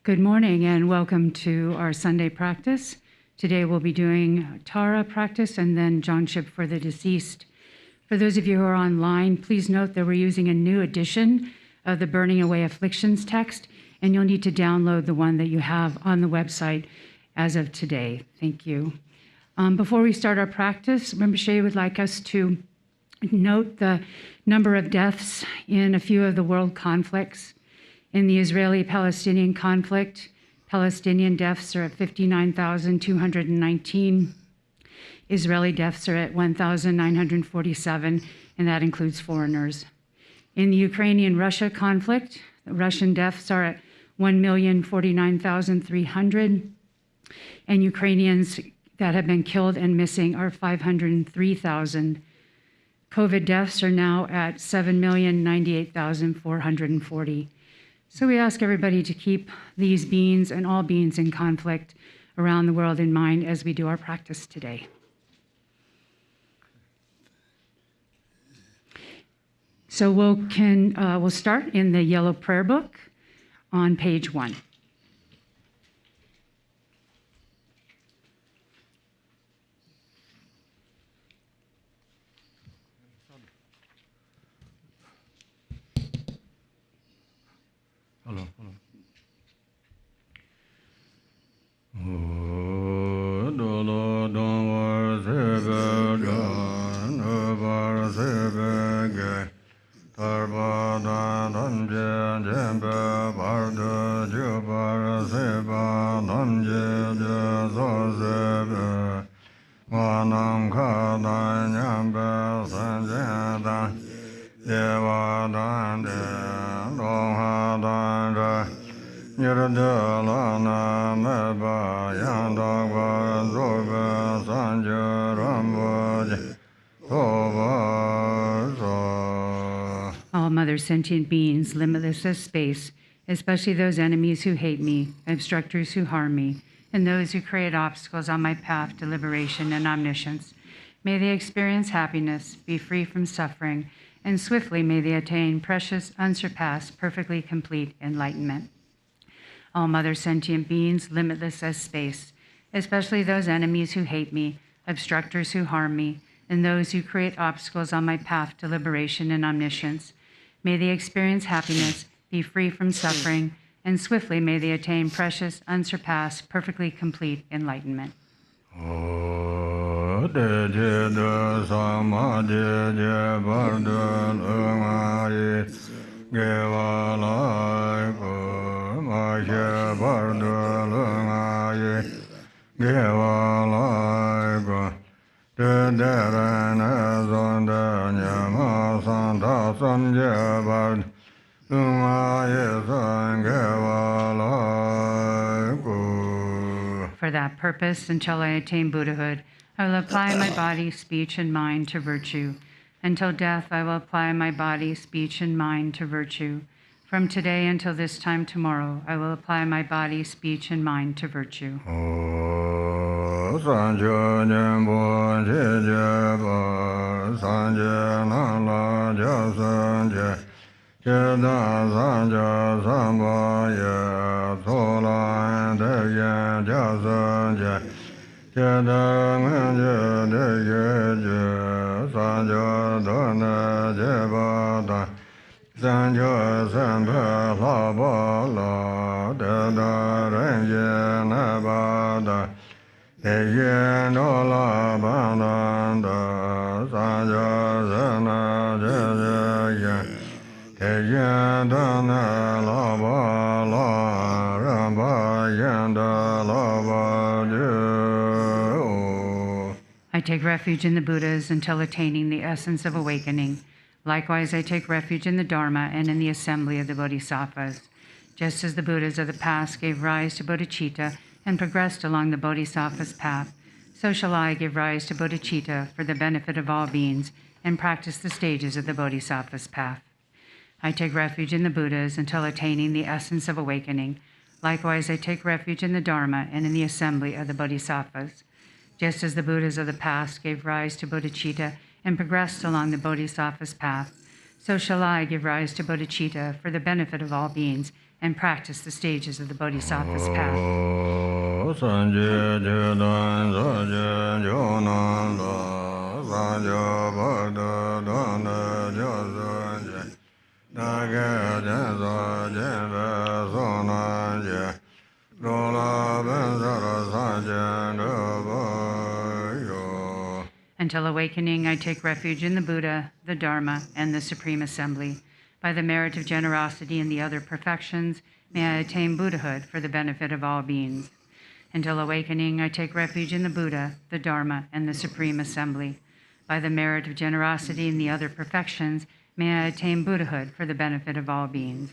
Good morning and welcome to our Sunday practice. Today we'll be doing Tara practice and then Jangchok for the deceased. For those of you who are online, please note that we're using a new edition of the Burning Away Afflictions text, and you'll need to download the one that you have on the website as of today. Thank you. Before we start our practice, Rinpoche would like us to note the number of deaths in a few of the world conflicts. In the Israeli-Palestinian conflict, Palestinian deaths are at 59,219. Israeli deaths are at 1,947, and that includes foreigners. In the Ukrainian-Russia conflict, the Russian deaths are at 1,049,300, and Ukrainians that have been killed and missing are 503,000. COVID deaths are now at 7,098,440. So we ask everybody to keep these beings and all beings in conflict around the world in mind as we do our practice today. So we'll start in the yellow prayer book on page 1. Hello. All Mother sentient beings, limitless as space, especially those enemies who hate me, obstructors who harm me, and those who create obstacles on my path to liberation and omniscience. May they experience happiness, be free from suffering, and swiftly may they attain precious, unsurpassed, perfectly complete enlightenment. All Mother sentient beings, limitless as space, especially those enemies who hate me, obstructors who harm me, and those who create obstacles on my path to liberation and omniscience. May they experience happiness, be free from suffering, and swiftly may they attain precious, unsurpassed, perfectly complete enlightenment. For that purpose, until I attain Buddhahood, I will apply my body, speech, and mind to virtue. Until death, I will apply my body, speech, and mind to virtue. From today until this time tomorrow, I will apply my body, speech, and mind to virtue. I take refuge in the Buddhas until attaining the essence of awakening. Likewise, I take refuge in the Dharma and in the assembly of the Bodhisattvas. Just as the Buddhas of the past gave rise to bodhicitta and progressed along the Bodhisattva's path, so shall I give rise to bodhicitta for the benefit of all beings and practice the stages of the Bodhisattva's path. I take refuge in the Buddhas until attaining the essence of awakening. Likewise, I take refuge in the Dharma and in the assembly of the Bodhisattvas. Just as the Buddhas of the past gave rise to bodhicitta and progressed along the Bodhisattva's path, so shall I give rise to bodhicitta for the benefit of all beings and practice the stages of the Bodhisattva's path. Until awakening, I take refuge in the Buddha, the Dharma, and the Supreme Assembly. By the merit of generosity and the other perfections, may I attain Buddhahood for the benefit of all beings. Until awakening, I take refuge in the Buddha, the Dharma, and the Supreme Assembly. By the merit of generosity and the other perfections, may I attain Buddhahood for the benefit of all beings.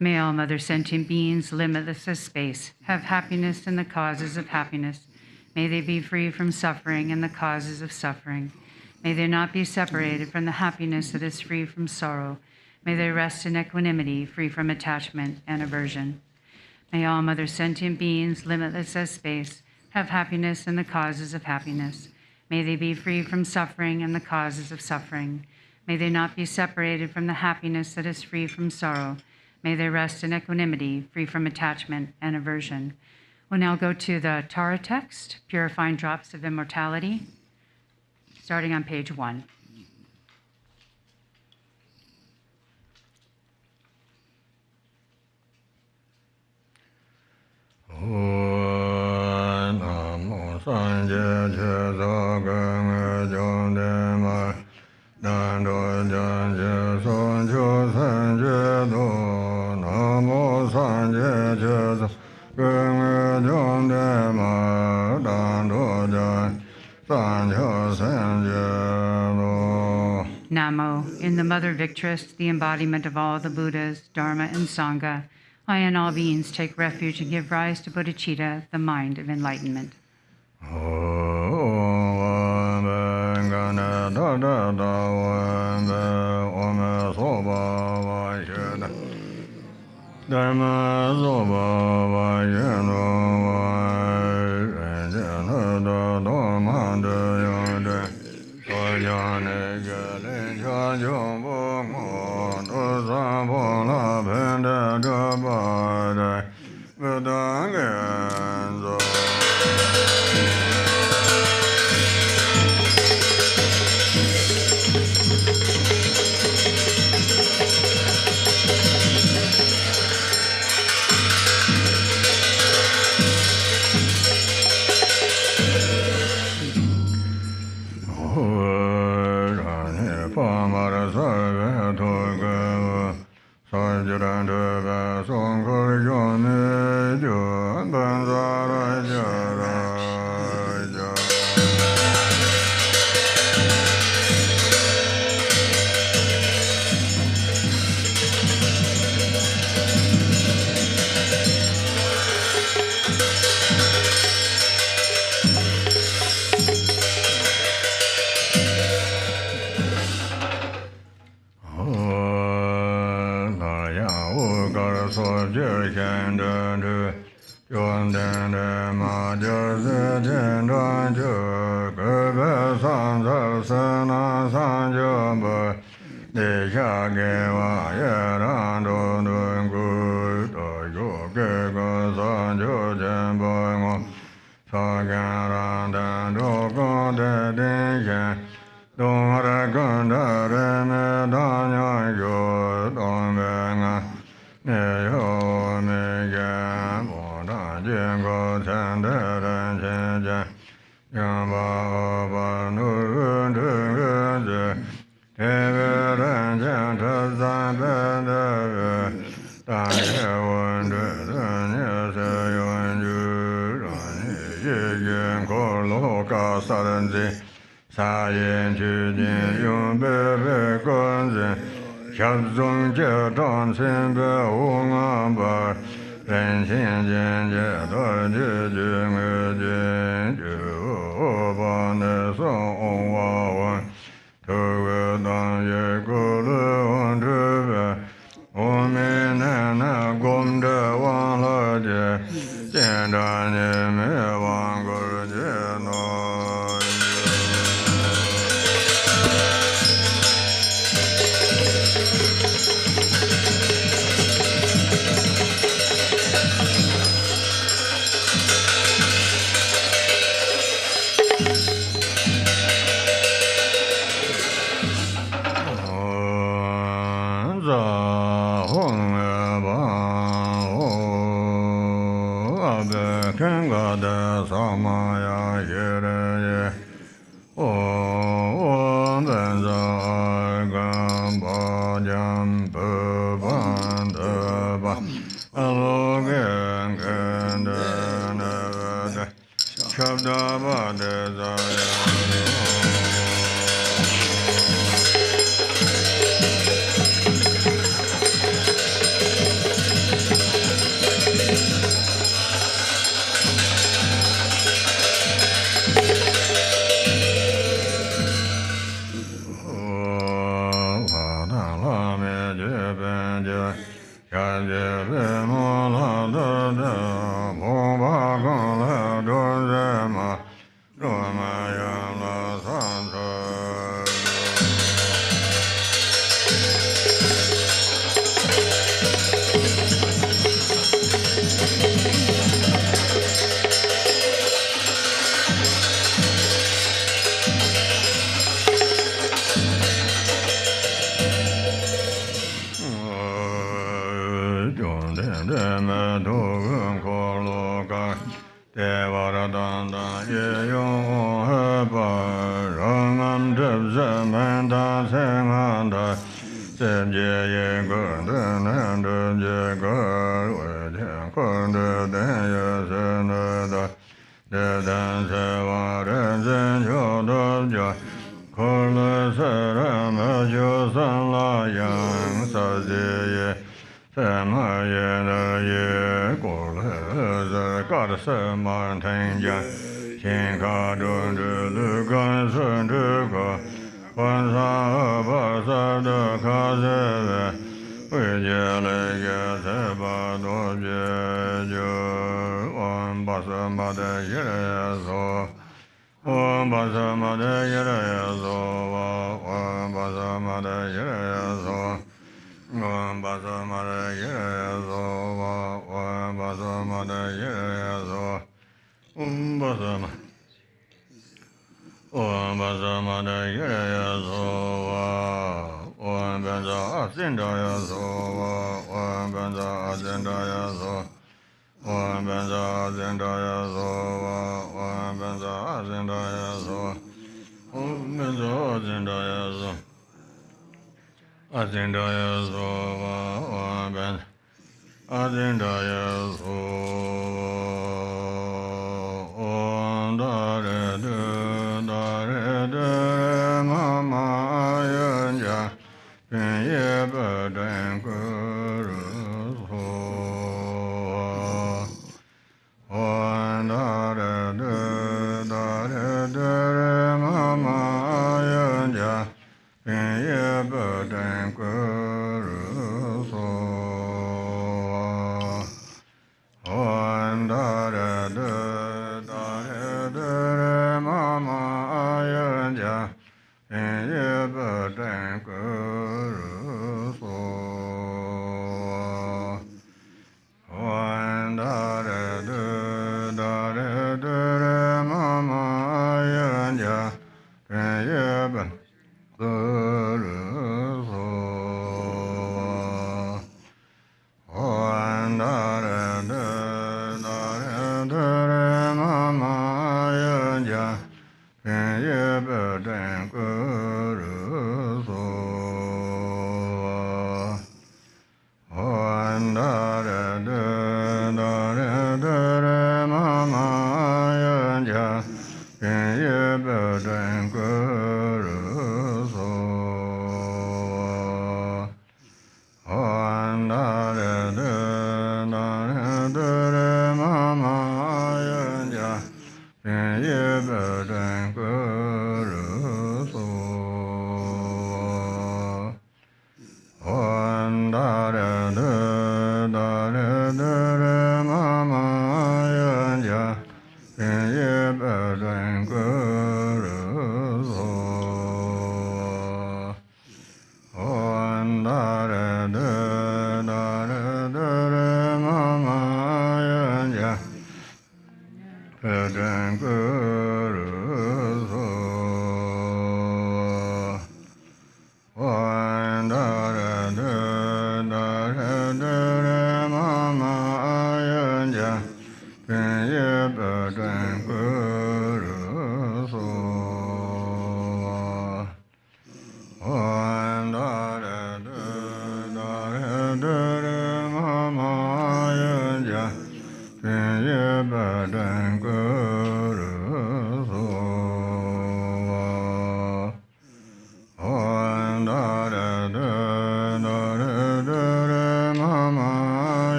May all Mother sentient beings, limitless as space, have happiness in the causes of happiness. May they be free from suffering and the causes of suffering. May they not be separated from the happiness that is free from sorrow. May they rest in equanimity, free from attachment and aversion. May all Mother sentient beings, limitless as space, have happiness in the causes of happiness. May they be free from suffering and the causes of suffering. May they not be separated from the happiness that is free from sorrow. May they rest in equanimity, free from attachment and aversion. We'll now go to the Tara text, Purifying Drops of Immortality, starting on page 1. Namo, in the Mother Victress, the embodiment of all the Buddhas, Dharma, and Sangha, I and all beings take refuge and give rise to bodhicitta, the mind of enlightenment. Shabzung Jeton Simbe Ungamba Ren Xin Jin Jeton Jijing Jin Juban Song Ongwa Wan Tuwe Dan Ye Gulu Wan Tuwe Omi Nana Gomde Wan La Je Jen Dan Ye Me Wan Gur Je No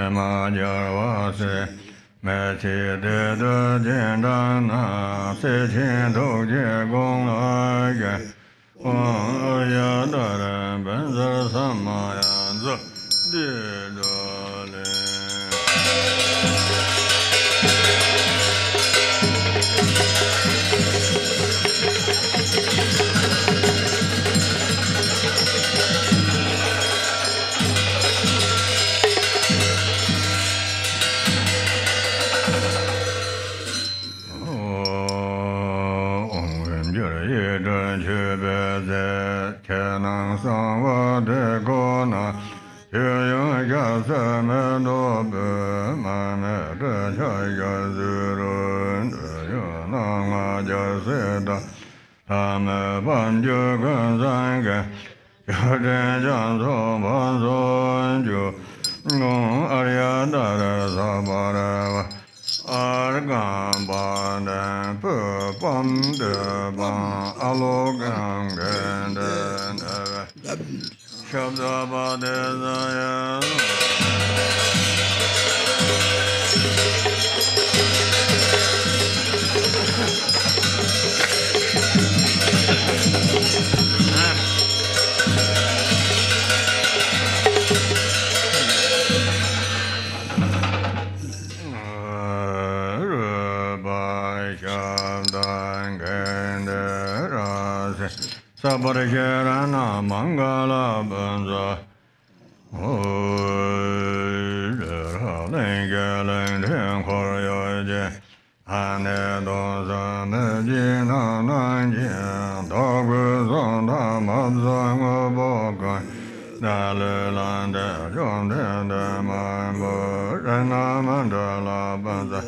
ma jar se me chi de de jin dan na se qian dou jie gong lai ge wang ya da ren ben zi san ma yan zi di zhe lin. Arya Argan Badan Pum de Ban Alogan Shabda Badezaya. Sabarajarana Mangala Banza Lingaling Koryoje Hanedosa Medina Nanjin Doguzon Damadzang Bogan Dalilanda John Denda Mambo Rena Mandala Banza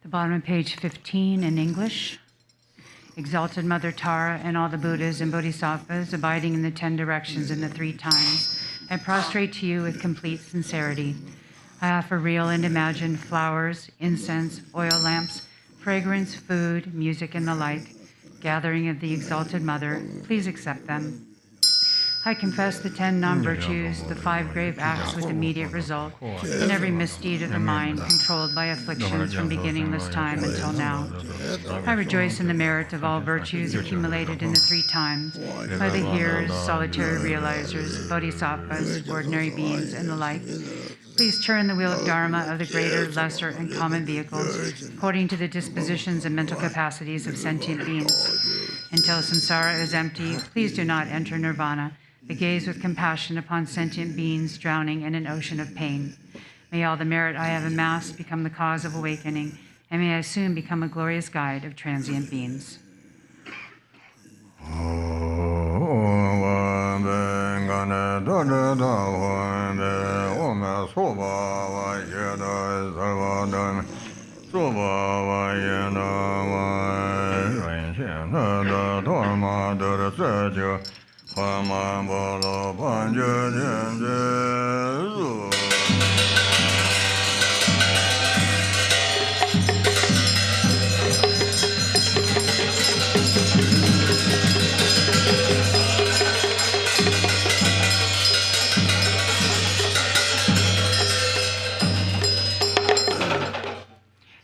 The bottom of page 15 in English. Exalted Mother Tara and all the Buddhas and Bodhisattvas abiding in the 10 directions in the 3 times, I prostrate to you with complete sincerity. I offer real and imagined flowers, incense, oil lamps, fragrance, food, music, and the like. Gathering of the Exalted Mother, please accept them. I confess the 10 non-virtues, the 5 grave acts with immediate result, and every misdeed of the mind controlled by afflictions from beginningless time until now. I rejoice in the merit of all virtues accumulated in the 3 times by the hearers, solitary realizers, bodhisattvas, ordinary beings, and the like. Please turn the wheel of Dharma of the greater, lesser, and common vehicles according to the dispositions and mental capacities of sentient beings. Until samsara is empty, please do not enter nirvana, but gaze with compassion upon sentient beings drowning in an ocean of pain. May all the merit I have amassed become the cause of awakening, and may I soon become a glorious guide of transient beings.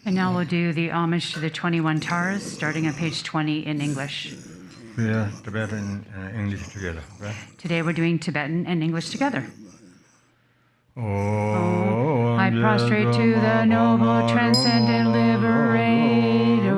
And now we'll do the homage to the 21 Taras, starting on page 20 in English. Yeah, Tibetan and English together, right? Today we're doing Tibetan and English together. Oh, I prostrate to the noble, transcendent liberator.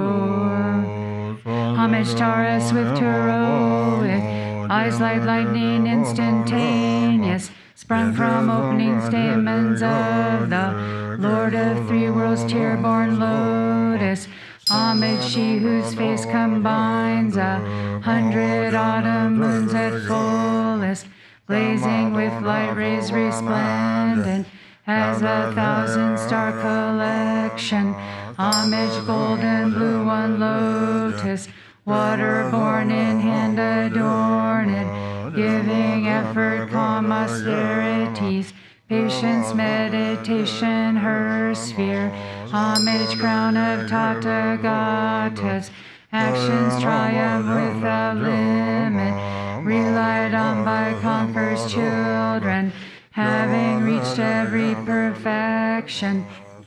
Homage Tara, swift heroic, eyes like lightning instantaneous, sprung from opening stamens of the Lord of 3 worlds, tear-born lotus. Homage she whose face combines 100 autumn moons at fullest, blazing with light rays resplendent as 1,000 star collection. Homage golden blue one lotus, waterborne in hand adorned, giving effort, calm austerities, patience, meditation, her sphere, homage, crown of Tathagatas, actions triumph without limit, relied on by conquerors' children, having reached every perfection,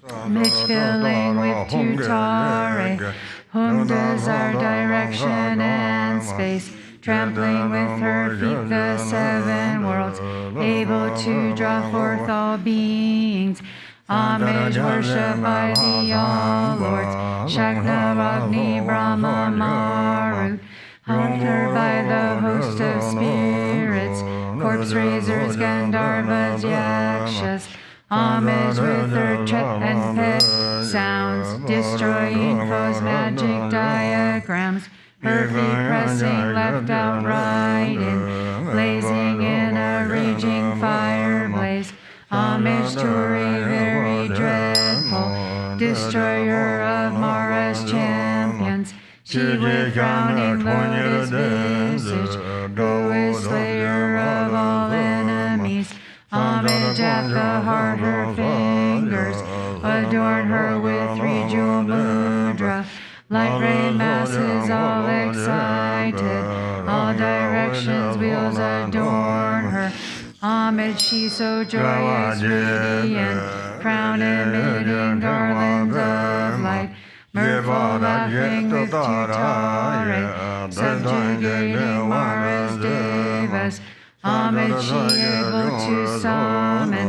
homage filling with tutare, whom desire direction and space, trampling with her feet the seven worlds, able to draw forth all beings, homage worshipped by the all-lords, Shakna, Brahma, Marut, hunter by the host of spirits, corpse raisers, Gandharvas, Yakshas, homage with her trip and pet sounds, destroying foes' magic diagrams, her feet pressing left out right in, blazing in a raging fire blaze, homage to a very dreadful, destroyer of Mara's champions, she with frowning lotus visage, who is slayer of all enemies, homage at the heart, her fingers adorn her with three-jewel mudra, light ray masses all excited, all directions wheels adorn her, homage she so joyous, radiant, crown emitting garlands of light, mirthful laughing with tutare, subjugating Mara's devas, homage she able to summon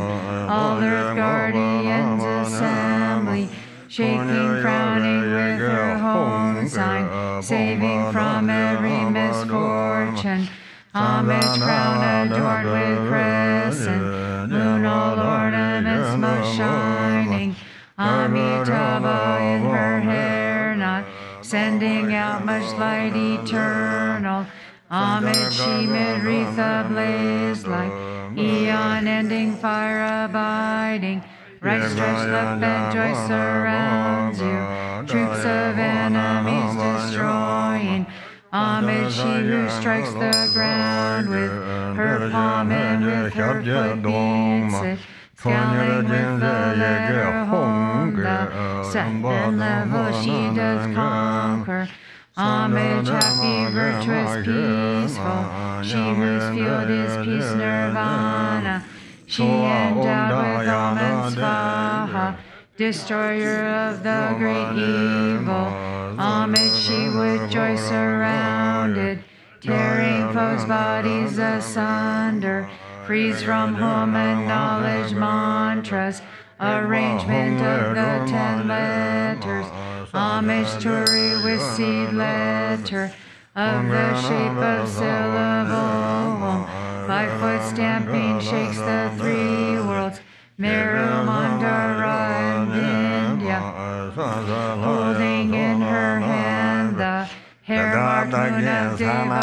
all earth guardians assembly, shaking, frowning with her home sign, saving from every misfortune, homage crown adorned with crescent, moon all ornaments most shining, Amitabha in her hair knot, sending out much light eternal, homage she mid wreath ablaze like, eon ending fire abiding, right stretched left bent joy surrounds you, troops of enemies destroying, homage she who strikes the ground with her palm and with her foot beats it, scowling with the letter home, the set and level she does conquer, homage happy, virtuous, peaceful, she whose field is peace nirvana, she endowed with Om and Svaha, destroyer of the great evil, homage she with joy surrounded, tearing foes' bodies asunder, frees from home and knowledge mantras, arrangement of the 10 letters, homage Turi with seed letter, of the shape of syllable, by foot stamping shakes the 3 worlds, Meru, Mandara, and India, holding in her hand the hair marked moon of Deva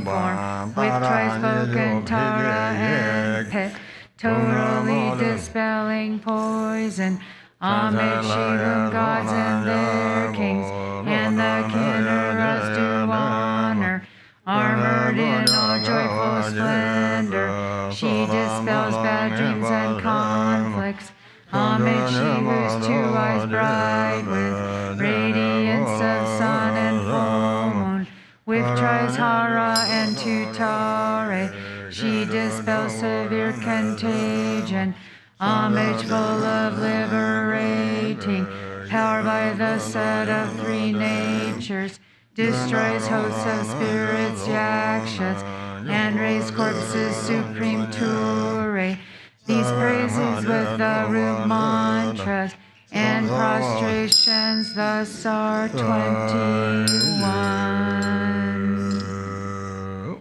form, with tri-spoken Tara and Pit, totally dispelling poison, homage she whom gods and their kings, and the Kinnaras do honor, armored in all joyful splendor, she dispels bad dreams and conflicts, homage she whose 2 eyes bright with radiance of sun and full moon, with Trishara and Tutare, she dispels severe contagion, homage full of liberating, power by the set of 3 natures, destroys hosts of spirits, yakshas, and raise corpses, supreme Ture, these praises with the root mantras, and prostrations thus are 21.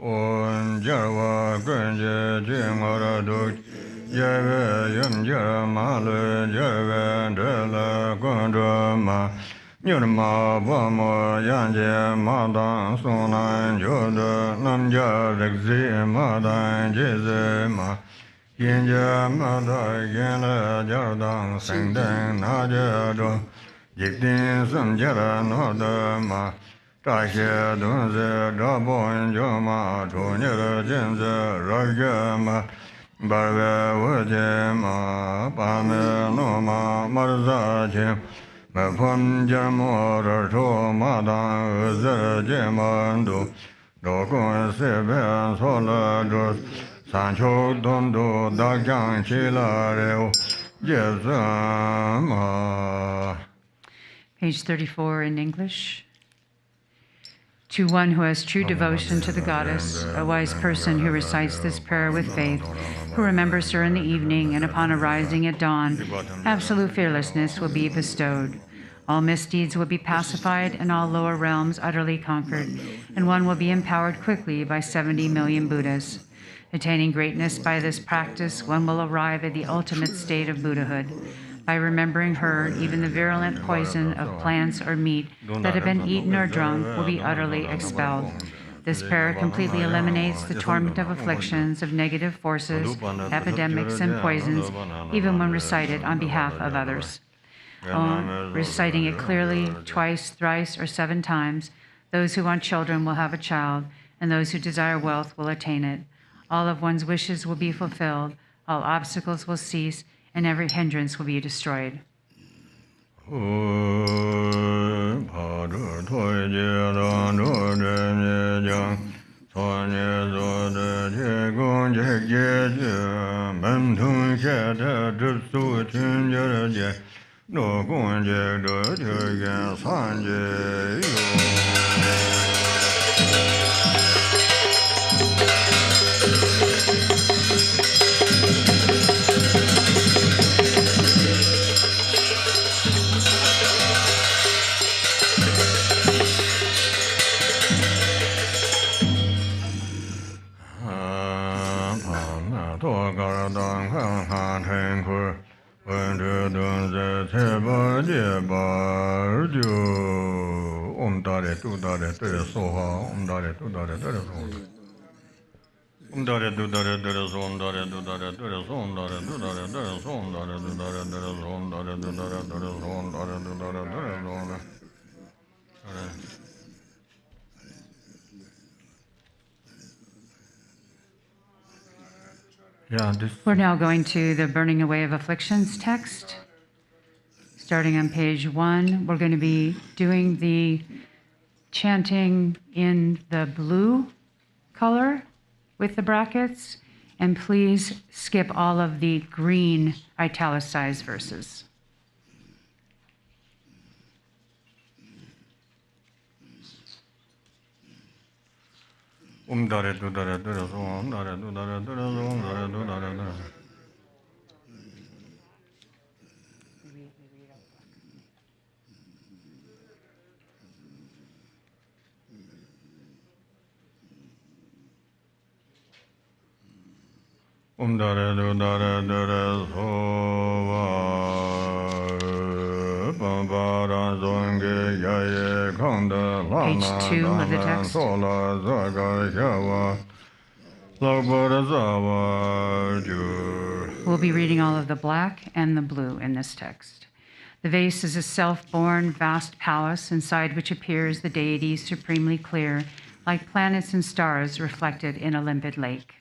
Om Jarva Grenje Jimara Duk Jave Yum Jaramalu Jave Dela Gondrama Nirma Vamo Yanje Madan Sunan Joda Namja Rexi Madan Jezema Yinja Mada Yena Jardan Sengden Najado Jikdin Samjara Nodama 大些东西这帮就嘛，出你的金子热个嘛，巴尔我见嘛，巴梅诺嘛，马扎金，没碰见么的说嘛当子见嘛都，这公司边说了这三秋东都大江起来了，也是嘛。Page 34 in English. To one who has true devotion to the goddess, a wise person who recites this prayer with faith, who remembers her in the evening and upon arising at dawn, absolute fearlessness will be bestowed. All misdeeds will be pacified and all lower realms utterly conquered, and one will be empowered quickly by 70 million Buddhas. Attaining greatness by this practice, one will arrive at the ultimate state of Buddhahood. By remembering her, even the virulent poison of plants or meat that have been eaten or drunk will be utterly expelled. This prayer completely eliminates the torment of afflictions of negative forces, epidemics, and poisons, even when recited on behalf of others. Reciting it clearly, twice, thrice, or 7 times, those who want children will have a child, and those who desire wealth will attain it. All of one's wishes will be fulfilled, all obstacles will cease, and every hindrance will be destroyed. We're now going to the Burning Away of Afflictions text. Starting on page 1, we're going to be doing the chanting in the blue color with the brackets, and please skip all of the green italicized verses. Page 2 of the text. We'll be reading all of the black and the blue in this text. The vase is a self-born, vast palace inside which appears the deity supremely clear, like planets and stars reflected in a limpid lake.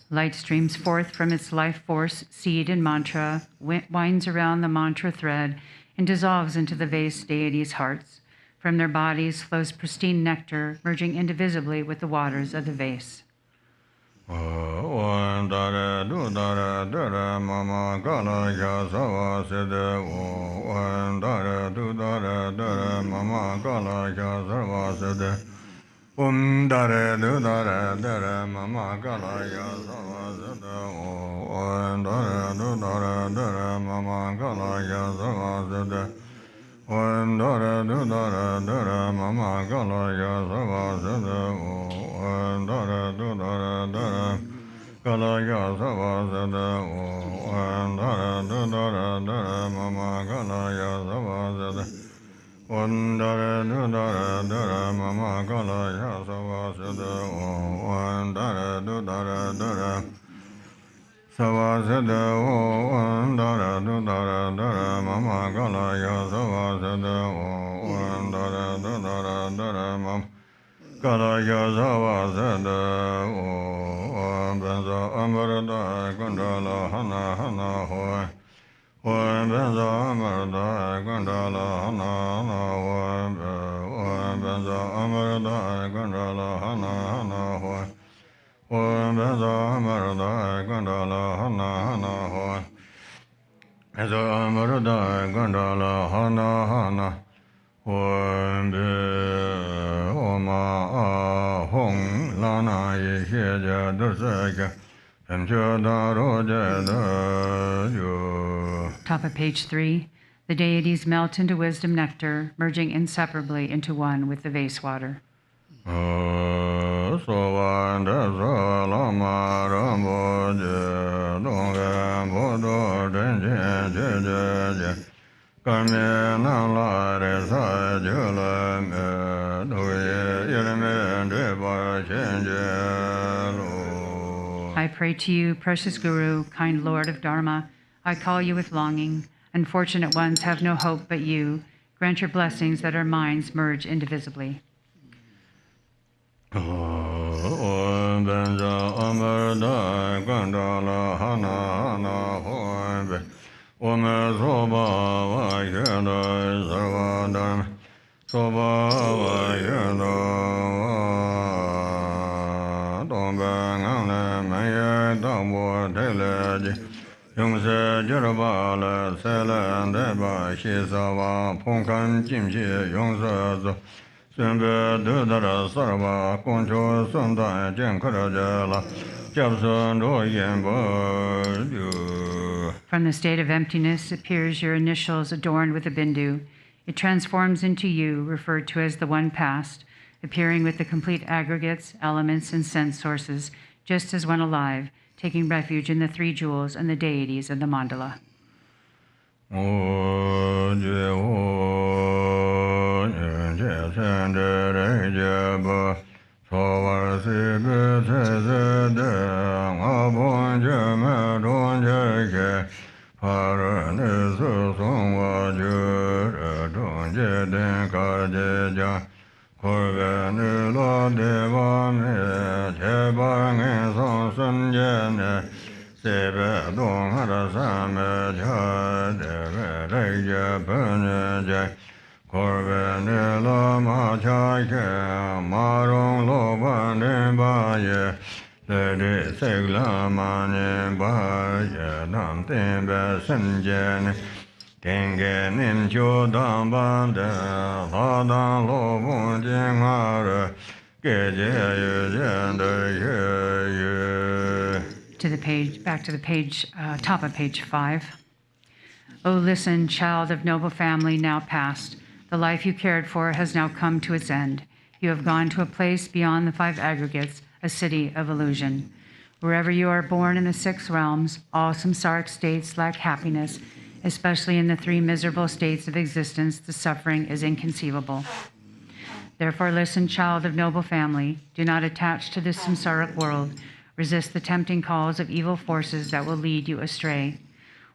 Light streams forth from its life force, seed, and mantra, winds around the mantra thread, and dissolves into the vase deities' hearts. From their bodies flows pristine nectar, merging indivisibly with the waters of the vase. Dara Dara Dara Mama Kala Yasava Sada Om Dara Dara Dara Sava Sada Om Dara Dara Dara Mama Kala Yasava Sada Om Dara Dara Dara Mama Kala Yasava Sada Om Benza Amrada Gandala Hana Hana Hoy Om Benza Amrada Gandala Hana Hana Hoy Om Benza Amrada Gandala Hana Hana Hoy Om Benza Amrada Gandala Hana Hana Hoy Benza Amrada Gandala Hana Hana Om Be Oma Hong Lana Yeshe Dusaka Top of page 3. The deities melt into wisdom nectar, merging inseparably into one with the vase water. I pray to you, precious Guru, kind Lord of Dharma. I call you with longing. Unfortunate ones have no hope but you. Grant your blessings that our minds merge indivisibly. From the state of emptiness appears your initials adorned with a bindu. It transforms into you, referred to as the one past, appearing with the complete aggregates, elements, and sense sources, just as one alive, taking refuge in the three jewels and the deities of the mandala. Back to the page, top of page 5. Oh, listen, child of noble family now past. The life you cared for has now come to its end. You have gone to a place beyond the 5 aggregates, a city of illusion. Wherever you are born in the 6 realms, all samsaric states lack happiness, especially in the 3 miserable states of existence. The suffering is inconceivable. Therefore, listen, child of noble family. Do not attach to this samsaric world. Resist the tempting calls of evil forces that will lead you astray.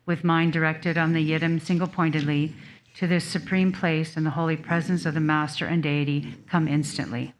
With mind directed on the Yidam single-pointedly, to this supreme place in the holy presence of the Master and Deity, come instantly.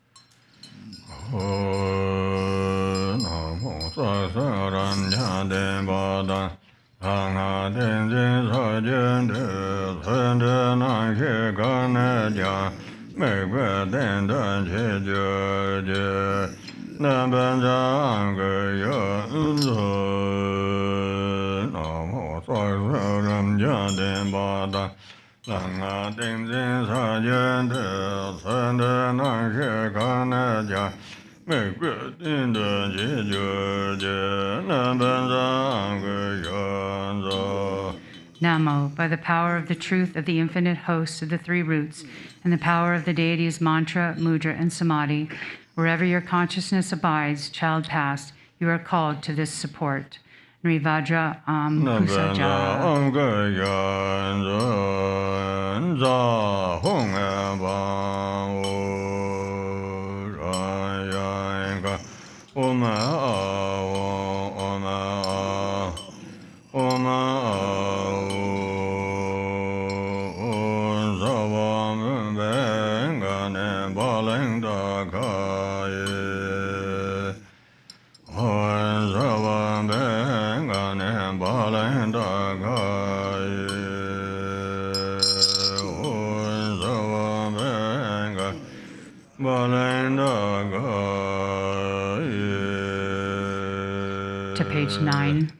Namo, by the power of the truth of the infinite hosts of the 3 roots, and the power of the deity's mantra, mudra, and samadhi, wherever your consciousness abides, child past, you are called to this support. Nrivajra Pusaja. To page 9.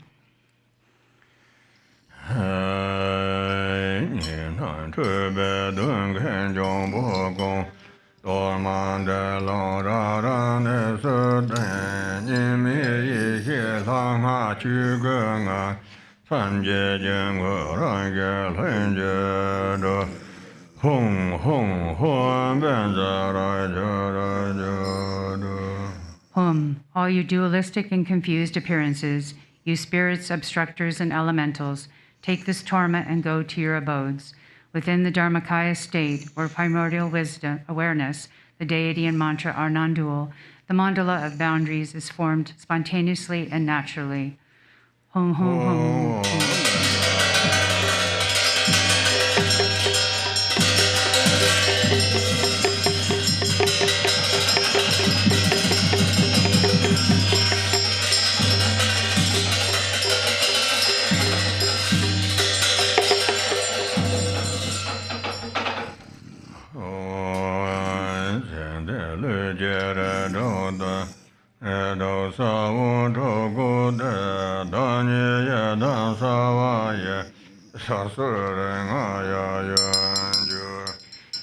All you dualistic and confused appearances, you spirits, obstructors, and elementals, take this torment and go to your abodes. Within the Dharmakaya state, where primordial wisdom, awareness, the deity and mantra are non-dual, the mandala of boundaries is formed spontaneously and naturally. Hum, hum, hum.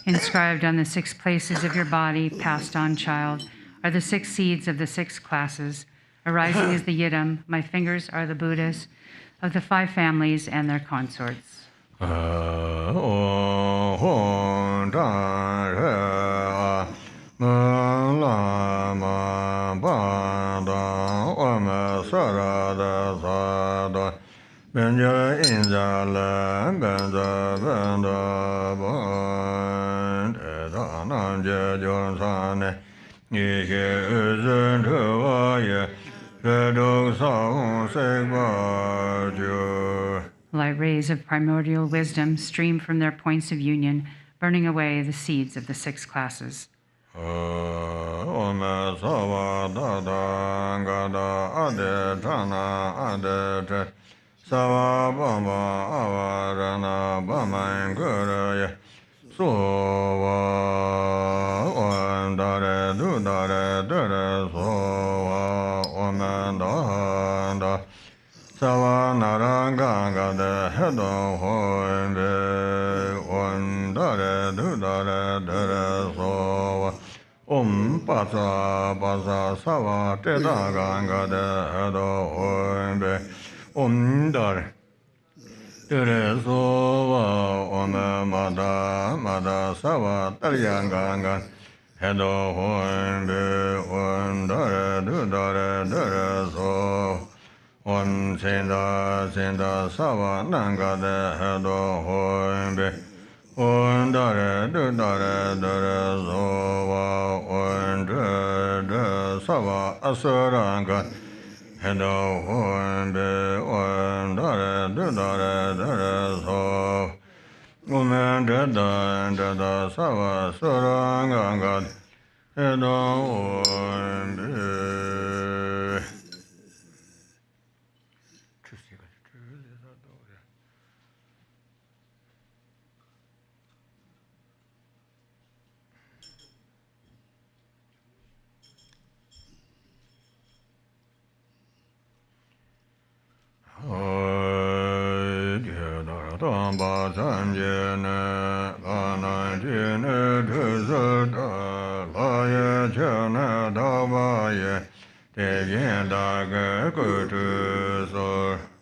Inscribed on the 6 places of your body, passed on, child, are the 6 seeds of the 6 classes. Arising is the Yidam, my fingers are the Buddhas of the 5 families and their consorts. Light rays of primordial wisdom stream from their points of union, burning away the seeds of the 6 classes.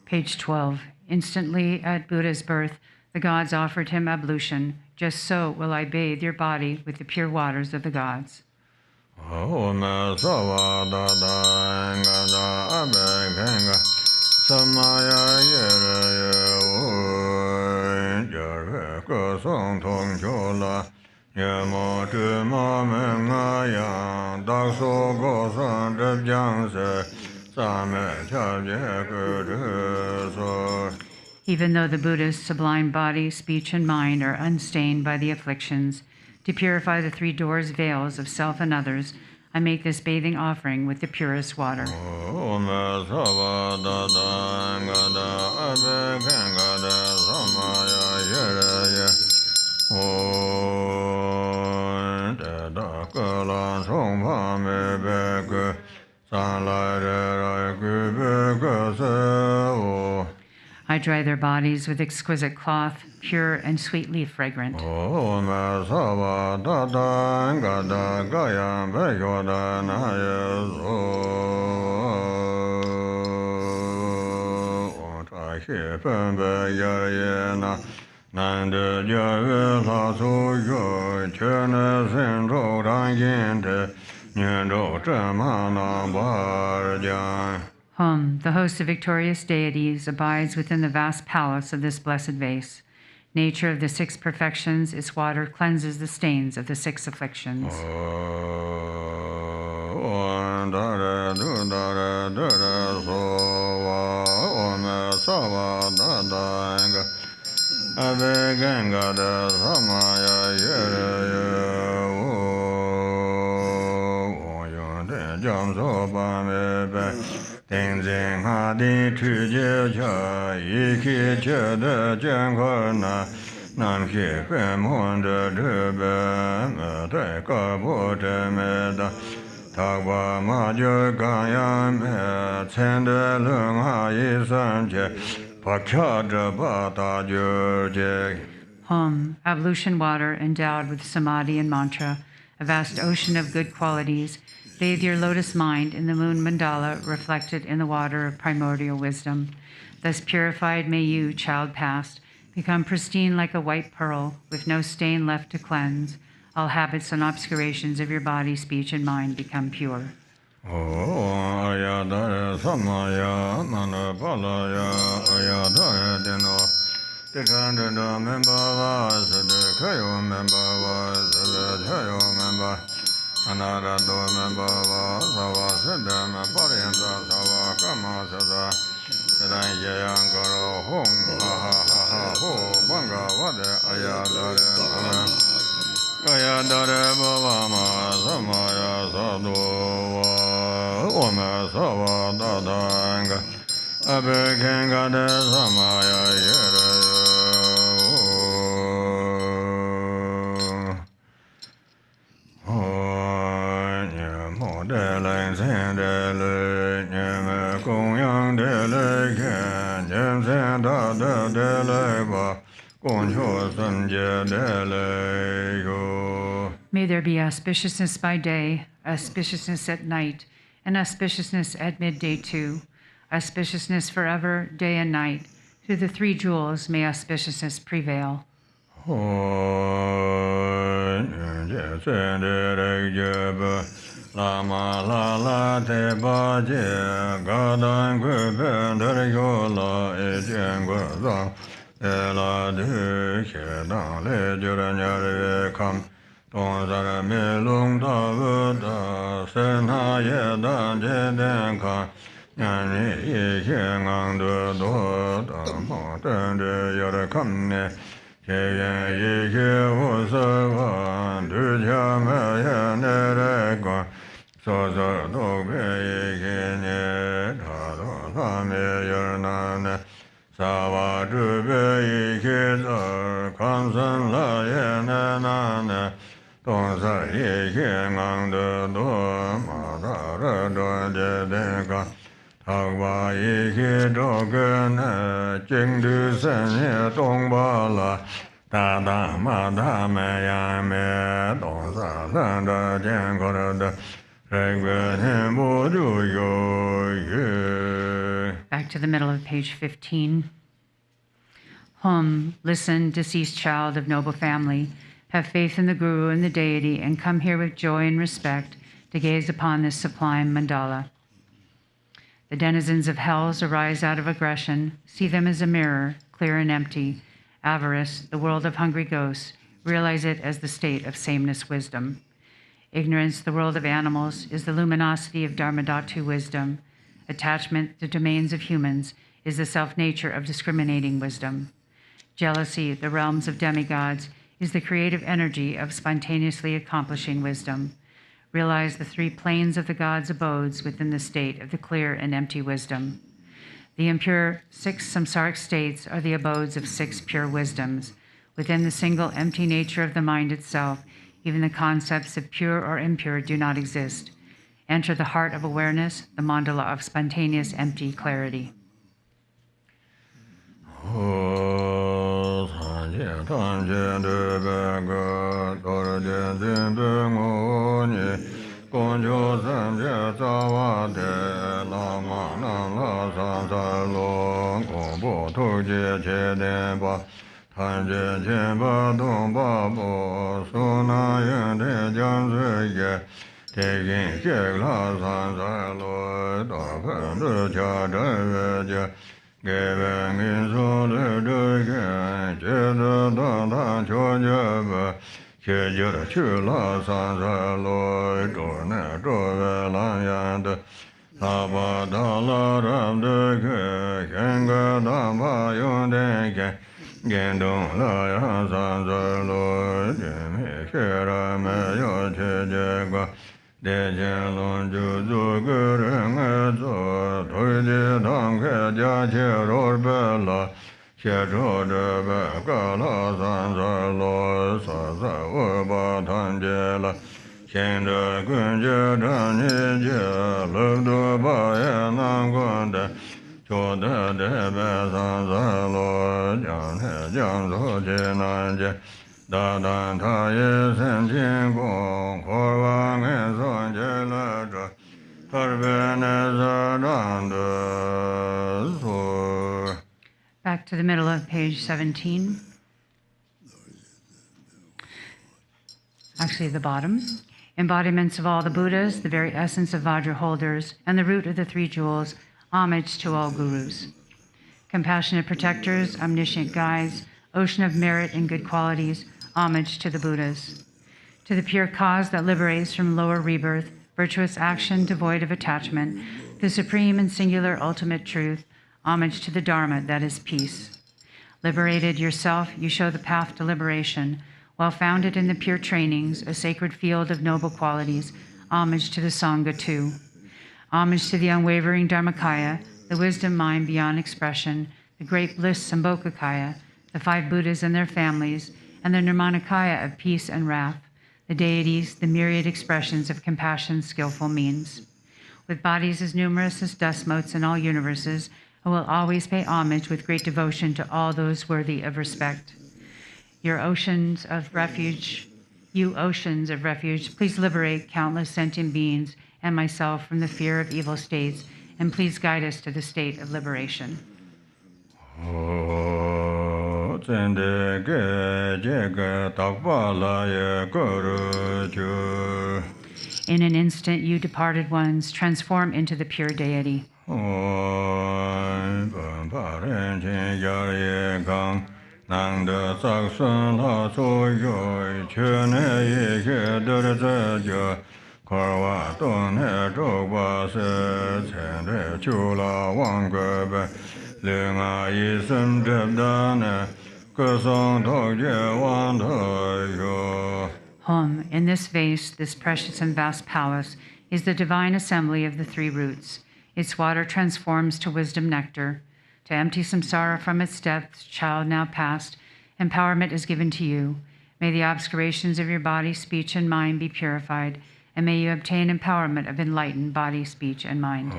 Page 12. Instantly at Buddha's birth, the gods offered him ablution. Just so will I bathe your body with the pure waters of the gods. Even though the Buddha's sublime body, speech, and mind are unstained by the afflictions, to purify the 3 doors veils of self and others, I make this bathing offering with the purest water. dry their bodies with exquisite cloth, pure and sweetly fragrant. Om Sava Dada Gada Gaya Begoda Nayazo Ota Shifen Beyayena Nanda Jave Lasu Yo Chene Sendo Ranginte Nyendo Tremana Barjan. Hum, the host of victorious deities, abides within the vast palace of this blessed vase. Nature of the six perfections, its water cleanses the stains of the six afflictions. Tenzin hadi tüje cha iki che de jangkona nam shi pen mon de be de ka bo de me da ta ba ma jo ga ya me chen de lung ha yi san che pa cha de ba da jo je. Hum, ablution water endowed with samadhi and mantra, a vast ocean of good qualities. Bathe your lotus mind in the moon mandala reflected in the water of primordial wisdom. Thus purified may you, child past, become pristine like a white pearl, with no stain left to cleanse. All habits and obscurations of your body, speech, and mind become pure. Arya samaya mana palaya Arya deno Dekanda member was the Kayo member was the Kayo member. Another do member was our Sedam Parianta Sava Kama Sada Sedaya Garo Hong Ha Ha Ha Ho Banga Wade Ayadare Baba Samaya Sadu Oma Sava Dadanga Abekenga de Samaya Yere. May there be auspiciousness by day, auspiciousness at night, and auspiciousness at midday too. Auspiciousness forever, day and night. Through the three jewels may auspiciousness prevail. Lama la la te ba je ga dan gu ben de yo la e jen gu za e la de che da le ju ren ya re kam don za ra me lung da vu da se na ye dan je den ka yan ni ye che ngang de do da mo den de ya re kam ne che yan ye che wo sa wa du ja me ya ne re ga. So do be ne da do la me yer na ne sa wa du be ke da kan san la ye na na ne don sa ye ke ngang de do ma da ra do de de ga ta wa ye ke do ge ne jing du san ye dong ba la da da ma da me ya me don sa san da jian ko de. Back to the middle of page 15. Hum, listen, deceased child of noble family. Have faith in the Guru and the deity, and come here with joy and respect to gaze upon this sublime mandala. The denizens of hells arise out of aggression. See them as a mirror, clear and empty. Avarice, the world of hungry ghosts. Realize it as the state of sameness wisdom. Ignorance, the world of animals, is the luminosity of Dharmadhatu wisdom. Attachment, the domains of humans, is the self-nature of discriminating wisdom. Jealousy, the realms of demigods, is the creative energy of spontaneously accomplishing wisdom. Realize the three planes of the gods' abodes within the state of the clear and empty wisdom. The impure six samsaric states are the abodes of six pure wisdoms. Within the single empty nature of the mind itself, even the concepts of pure or impure do not exist. Enter the heart of awareness, the mandala of spontaneous empty clarity. Ho san je tan je de be ge do je zin be ngo ni gong jo san je za wa de la ma na la san sa lo gong bo tu je che de ba tan je qian ba dong ba bo su na yin de jiang zi ye te yin xie la san sa lo da fen de cha de ye je ge ben yin su de de ge je de da da cho je ba xie je de qu la san sa lo do ne do ve lan yan de sa ba da la ram de ge xian ge da ba yong de ge gen dong la ya san sa lo je me xie ra me yo che je gua de jian long ju zu ge ren e zo tui ji dang ke jia qie ro be la xie zhuo zhe be ge la san sa lo sa sa wu ba tan jie la xian zhe gun jie zhan ni jie le du ba ye nan guan de chuo de de be san sa lo jiang he jiang zu jie nan jie da dan ta ye sen jin gong ko wang e son jie le zhe per be ne za dan de su. Back to the middle of page 17. Actually, the bottom. Embodiments of all the Buddhas, the very essence of Vajra holders, and the root of the three jewels, homage to all gurus. Compassionate protectors, omniscient guides, ocean of merit and good qualities, homage to the Buddhas. To the pure cause that liberates from lower rebirth, virtuous action devoid of attachment, the supreme and singular ultimate truth, homage to the Dharma that is peace. Liberated yourself, you show the path to liberation, well founded in the pure trainings, a sacred field of noble qualities, homage to the Sangha too. Homage to the unwavering Dharmakaya, the wisdom mind beyond expression, the great bliss Sambhogakaya, the five Buddhas and their families, and the Nirmanakaya of peace and wrath, the deities, the myriad expressions of compassion's skillful means. With bodies as numerous as dust motes in all universes, I will always pay homage with great devotion to all those worthy of respect. You oceans of refuge, please liberate countless sentient beings and myself from the fear of evil states, and please guide us to the state of liberation. In an instant, you departed ones, transform into the pure deity. Hum, in this vase, this precious and vast palace, is the divine assembly of the three roots. Its water transforms to wisdom nectar. To empty samsara from its depths, child now past, empowerment is given to you. May the obscurations of your body, speech, and mind be purified, and may you obtain empowerment of enlightened body, speech, and mind.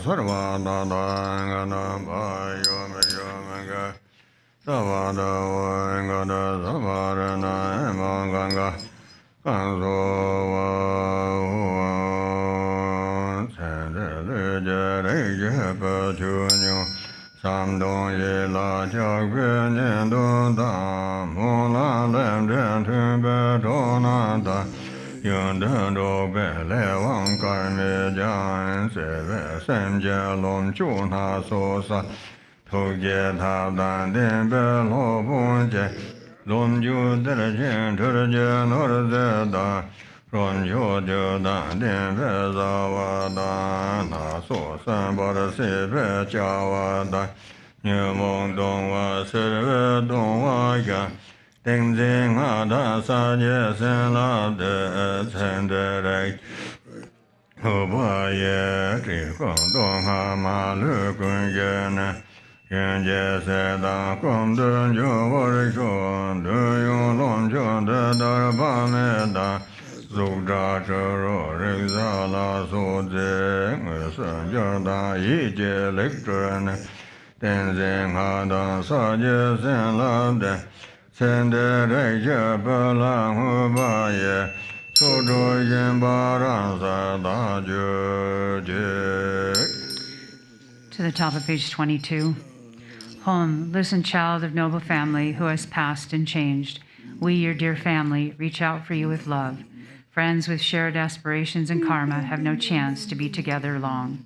sarvada dangana bhayo ga savada vangada savarana emanganga kanso va tsendere jere jepa chunyo samdong ye la chak pe nyen don da mo la lem den tun pe dona da yun den do pe le wang kai me jan se ve sem je lom chu na so sa thu je tha dan den pe lo bun je lom ju de le jen tu je no de da ron yo de da den pe za wa da na so san ba de se pe cha wa da như mong dong wa se ve dong wa ga ding ding ha da sa je sen la de chen de re hu ba ye tri gong dong ha ma lu gun ye na yen je se da gong de jo wo ri chuan de yong long chuan de da ba me da zu da zhe ro ri za la su je ngue san je da yi je le zhen den zhen ha da sa je sen la de sen de re je ba la hu ba ye su zhu yin ba ran sa da ju je. To the top of page 22. Home, listen, child of noble family who has passed and changed. We, your dear family, reach out for you with love. Friends with shared aspirations and karma have no chance to be together long.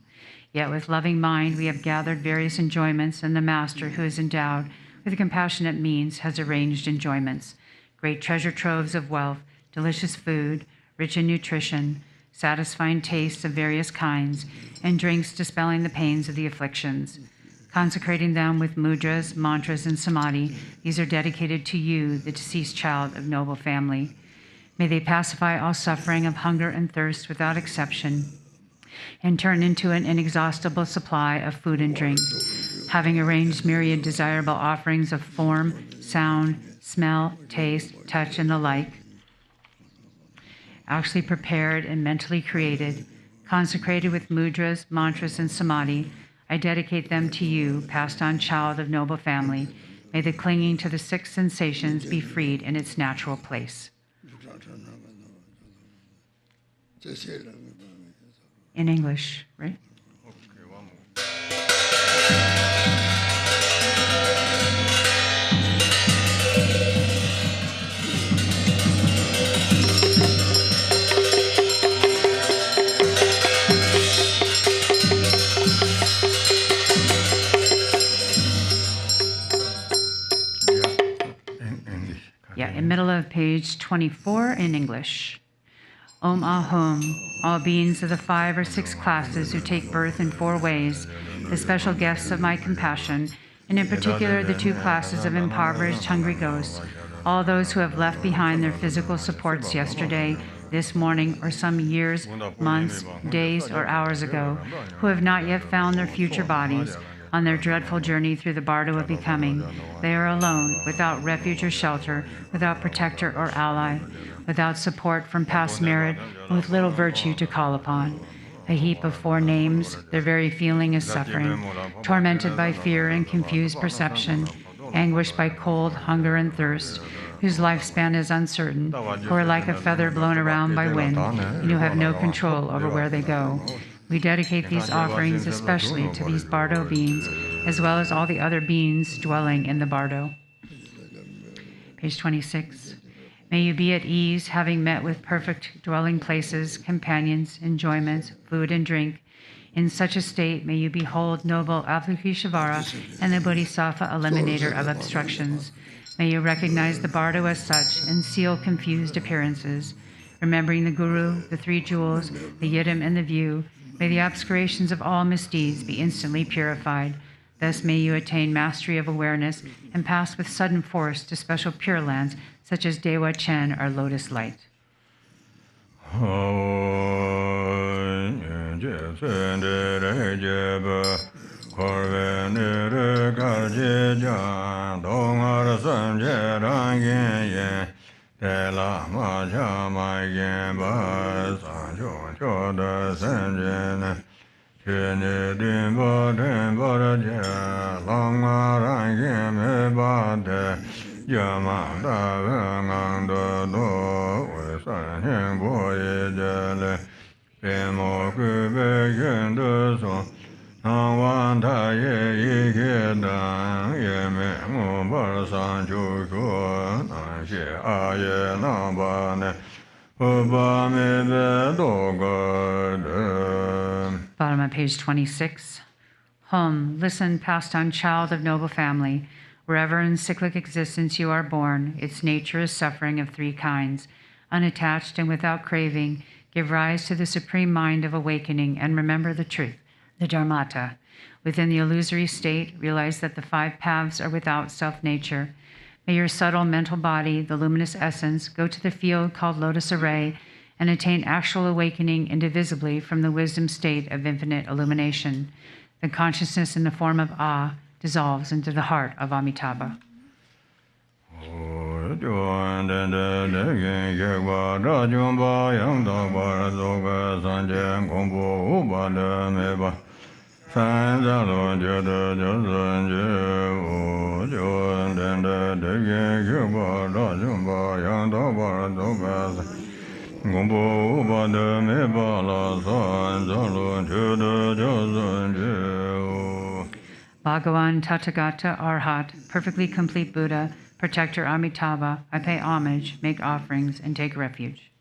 Yet with loving mind, we have gathered various enjoyments, and the Master, who is endowed with compassionate means, has arranged enjoyments. Great treasure troves of wealth, delicious food, rich in nutrition, satisfying tastes of various kinds, and drinks dispelling the pains of the afflictions. Consecrating them with mudras, mantras, and samadhi, these are dedicated to you, the deceased child of noble family. May they pacify all suffering of hunger and thirst without exception, and turn into an inexhaustible supply of food and drink. Having arranged myriad desirable offerings of form, sound, smell, taste, touch, and the like, actually prepared and mentally created, consecrated with mudras, mantras, and samadhi, I dedicate them to you, passed on child of noble family. May the clinging to the six sensations be freed in its natural place. In English, right? Yeah, in middle of page 24 in English. Om Ahom, all beings of the 5 or 6 classes who take birth in 4 ways, the special guests of my compassion, and in particular the 2 classes of impoverished, hungry ghosts, all those who have left behind their physical supports yesterday, this morning, or some years, months, days, or hours ago, who have not yet found their future bodies, on their dreadful journey through the bardo of becoming. They are alone, without refuge or shelter, without protector or ally, without support from past merit, and with little virtue to call upon. A heap of 4 names, their very feeling is suffering, tormented by fear and confused perception, anguished by cold, hunger, and thirst, whose lifespan is uncertain, who are like a feather blown around by wind, and who have no control over where they go. We dedicate these offerings especially to these bardo beings, as well as all the other beings dwelling in the bardo. Page 26. May you be at ease, having met with perfect dwelling places, companions, enjoyments, food and drink. In such a state, may you behold noble Avalokiteshvara and the Bodhisattva eliminator of obstructions. May you recognize the bardo as such and seal confused appearances. Remembering the Guru, the 3 jewels, the Yidam, and the view, may the obscurations of all misdeeds be instantly purified. Thus may you attain mastery of awareness and pass with sudden force to special pure lands such as Dewa Chen or Lotus Light. Chene Dimba Dimba Je, Lama Rangi Me Bade, Yama Da Venganda Do, Wesan Himbo Yele, Emo Kube Yende So, Nawan Ta Ye Ike Dan, Yeme Mo Bar San Chu Chu, Nan She Aye Nambane, Uba Me Be Dogade. Bottom of page 26. Hum, listen, passed on child of noble family. Wherever in cyclic existence you are born, its nature is suffering of three kinds. Unattached and without craving, give rise to the supreme mind of awakening and remember the truth, the Dharmata. Within the illusory state, realize that the five paths are without self-nature. May your subtle mental body, the luminous essence, go to the field called lotus array and attain actual awakening indivisibly from the wisdom state of infinite illumination. The consciousness in the form of Ah dissolves into the heart of Amitabha. Bhagavan Tathagata Arhat, perfectly complete Buddha, protector Amitabha, I pay homage, make offerings, and take refuge.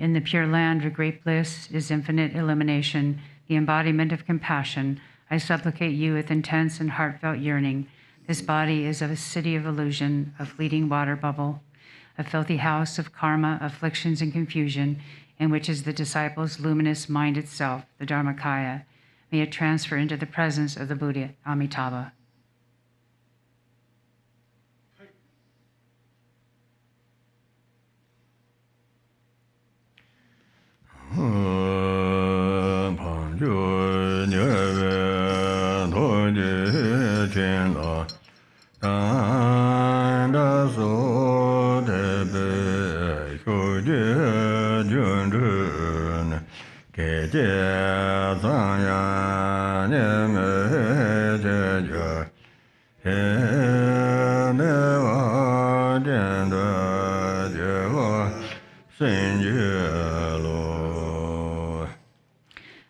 In the pure land of great bliss is infinite illumination, the embodiment of compassion. I supplicate you with intense and heartfelt yearning. This body is of a city of illusion, a fleeting water bubble, a filthy house of karma, afflictions, and confusion, in which is the disciple's luminous mind itself, the Dharmakaya. May it transfer into the presence of the Buddha, Amitabha.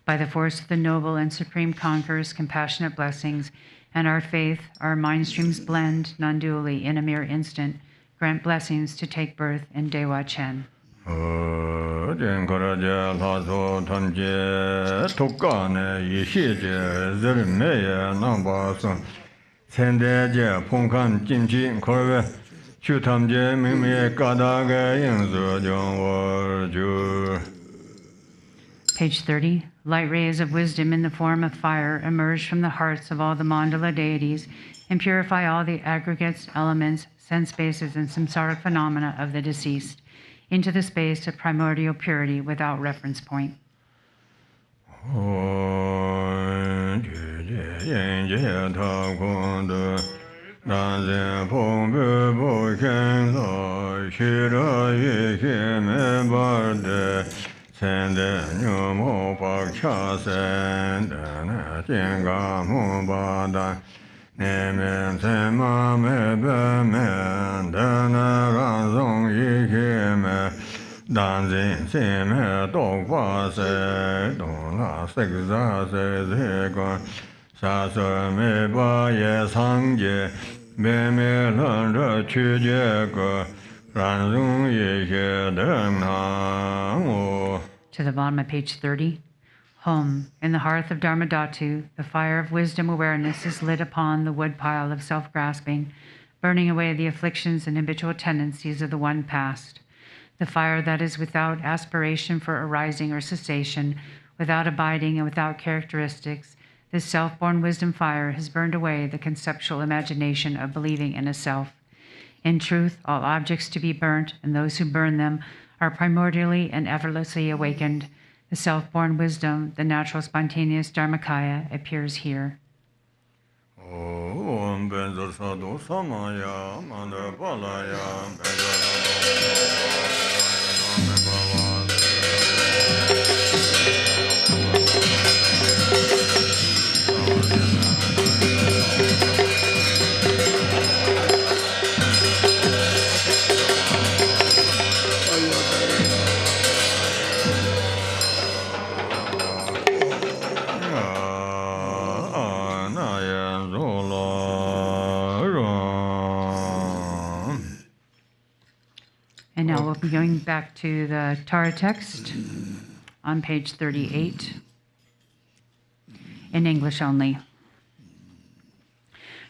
By the force of the noble and supreme conqueror's compassionate blessings, and our faith, our mind streams blend non-dually in a mere instant. Grant blessings to take birth in Dewa Chen. Page 30. Light rays of wisdom in the form of fire emerge from the hearts of all the mandala deities and purify all the aggregates, elements, sense bases, and samsaric phenomena of the deceased into the space of primordial purity without reference point. Nemen Sema Mebe Men Dana Ranzong Yikime Danzin Seme Dogwa Se Dona Sekza Se Zegon Sasa Meba Ye Sangye Beme Landa Chuje Go Ranzong Yike Dana Mo. To the bottom of page 30. Home. In the hearth of Dharmadhatu, the fire of wisdom awareness is lit upon the woodpile of self-grasping, burning away the afflictions and habitual tendencies of the one past. The fire that is without aspiration for arising or cessation, without abiding and without characteristics, this self-born wisdom fire has burned away the conceptual imagination of believing in a self. In truth, all objects to be burnt and those who burn them are primordially and effortlessly awakened. The self-born wisdom, the natural spontaneous Dharmakaya, appears here. Om Benzo Sado Samaya Manda Balaya And now we'll be going back to the Tara text on page 38, in English only.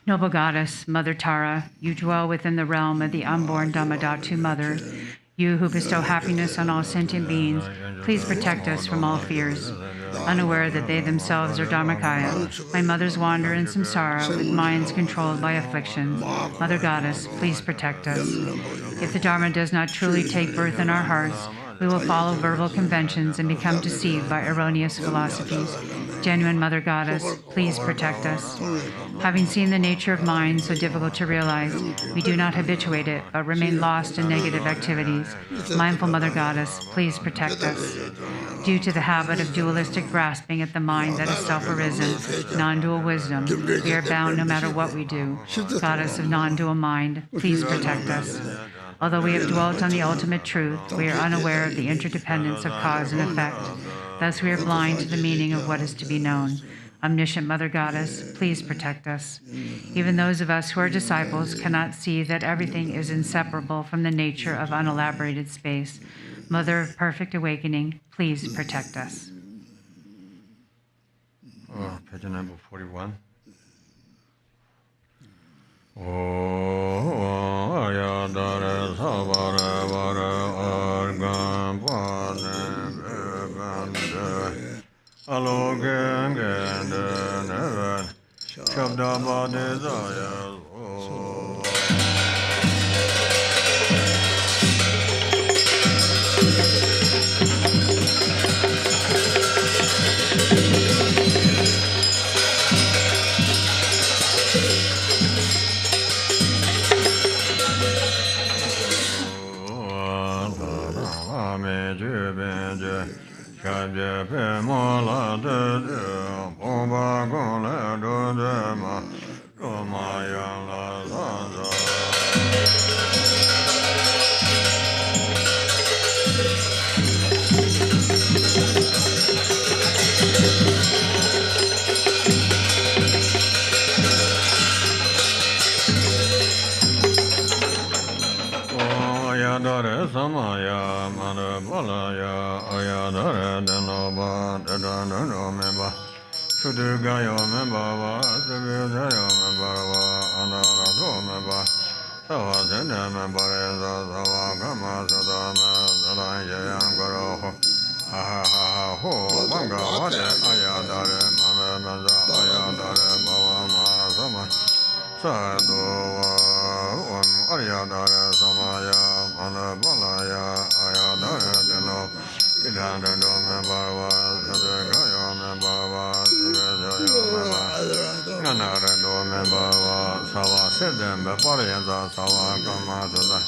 Noble Goddess, Mother Tara, you dwell within the realm of the unborn Dhammadhatu Mother. You who bestow happiness on all sentient beings, please protect us from all fears. Unaware that they themselves are Dharmakaya, my mothers wander in samsara with minds controlled by affliction. Mother Goddess, please protect us. If the Dharma does not truly take birth in our hearts, we will follow verbal conventions and become deceived by erroneous philosophies. Genuine Mother Goddess, please protect us. Having seen the nature of mind so difficult to realize, we do not habituate it, but remain lost in negative activities. Mindful Mother Goddess, please protect us. Due to the habit of dualistic grasping at the mind that is self-arisen, non-dual wisdom, we are bound no matter what we do. Goddess of non-dual mind, please protect us. Although we have dwelt on the ultimate truth, we are unaware of the interdependence of cause and effect. Thus we are blind to the meaning of what is to be known. Omniscient Mother Goddess, please protect us. Even those of us who are disciples cannot see that everything is inseparable from the nature of unelaborated space. Mother of perfect awakening, please protect us. Page number 41. Arya Dara Savara Vara Argan Pane Alogan Ganda Never Shabda Badezaya. Samaya Mara Balaya Ayadara Danoba Dadano Memba Sudugayo Memba Sudugayo Memba Anarato Memba Sawa Zenda Memba Sawa Gama Sadama Zalaya Garo Ha ha ha ho Manga Wade Ayadare Mama Menza Ayadare Bawa Ma Sama Sado Arya Dara Samaya Balaya Ayadara Deno Idandano Membarwa Sadagayo Membarwa Sadayo Membarwa Nanarado Membarwa Sawa Sedem Beparianza Sawa Kama Sada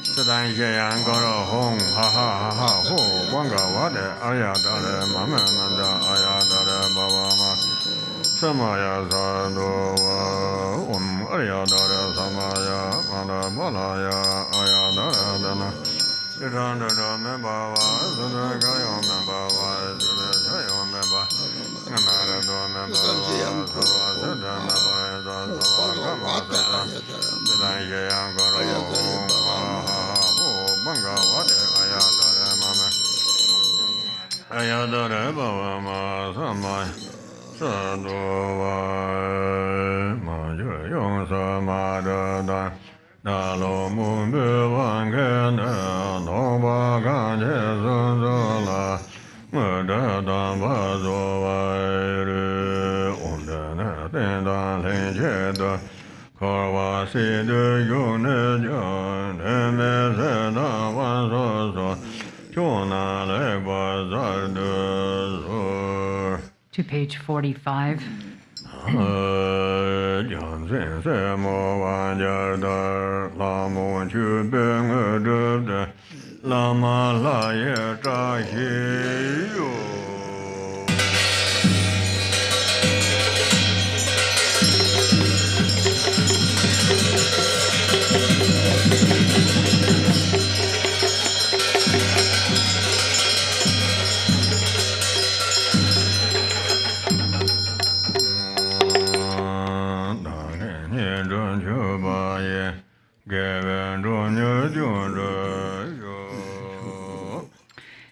Sadan Jayan Goro Hong Ha Ha Ha Ha Ho Wanga Wade Ayadara Mama Manda Ayadara Baba Ma Samaya Sadova Arya Dara Samaya Mala Balaya Ayadara Dana Iranda Membava Sudagayo Membava Sudayo Memba Namara Do Membava Savasada Membava Savakama Vidaya Goro Banga Vade Ayadara Mama Ayadara Bava Ma Samaya Sadova Major Yong Samada Dalo Mumbu Wangana Nova Ganje Zunzula Murda Damba Zovairu Undana Tenda Lenjeda Korva Sidu Yunejan Emezena Wanzozo Chona Legba Zardu To page 45.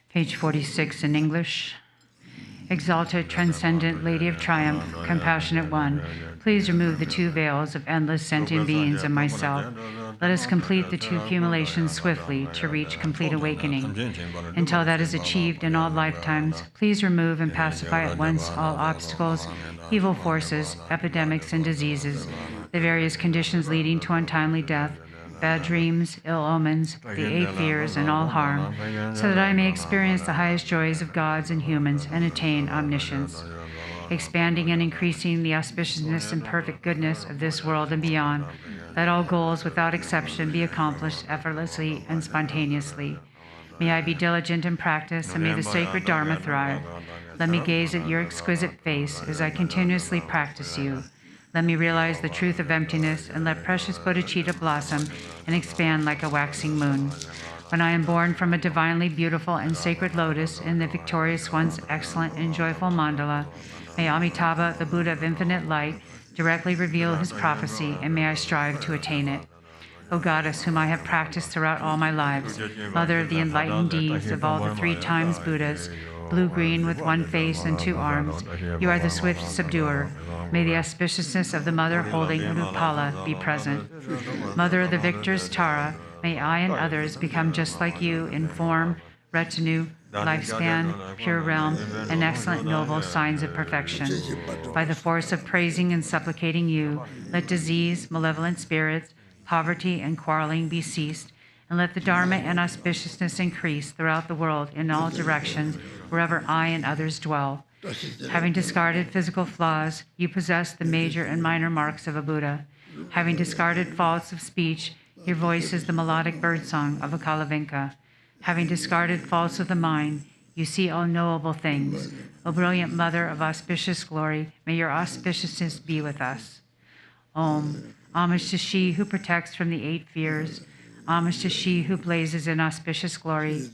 Page 46 in English. Exalted, transcendent Lady of Triumph, Compassionate One, please remove the two veils of endless sentient beings and myself. Let us complete the two accumulations swiftly to reach complete awakening. Until that is achieved in all lifetimes, please remove and pacify at once all obstacles, evil forces, epidemics, and diseases, the various conditions leading to untimely death, bad dreams, ill omens, the 8 fears, and all harm, so that I may experience the highest joys of gods and humans and attain omniscience, expanding and increasing the auspiciousness and perfect goodness of this world and beyond. Let all goals without exception be accomplished effortlessly and spontaneously. May I be diligent in practice, and may the sacred Dharma thrive. Let me gaze at your exquisite face as I continuously practice you. Let me realize the truth of emptiness, and let precious bodhicitta blossom and expand like a waxing moon. When I am born from a divinely beautiful and sacred lotus in the victorious one's excellent and joyful mandala, may Amitabha, the Buddha of infinite light, directly reveal his prophecy, and may I strive to attain it. O Goddess, whom I have practiced throughout all my lives, Mother of the enlightened deeds of all the 3 times Buddhas, blue-green with 1 face and 2 arms, you are the swift subduer. May the auspiciousness of the mother holding Udupala be present. Mother of the victors Tara, may I and others become just like you in form, retinue, lifespan, pure realm, and excellent noble signs of perfection. By the force of praising and supplicating you, let disease, malevolent spirits, poverty, and quarreling be ceased, and let the Dharma and auspiciousness increase throughout the world in all directions, wherever I and others dwell. Having discarded physical flaws, you possess the major and minor marks of a Buddha. Having discarded faults of speech, your voice is the melodic birdsong of a Kalavinka. Having discarded faults of the mind, you see all knowable things. O brilliant Mother of auspicious glory, may your auspiciousness be with us. Om. Homage to she who protects from the 8 fears. Homage to she who blazes in auspicious glory.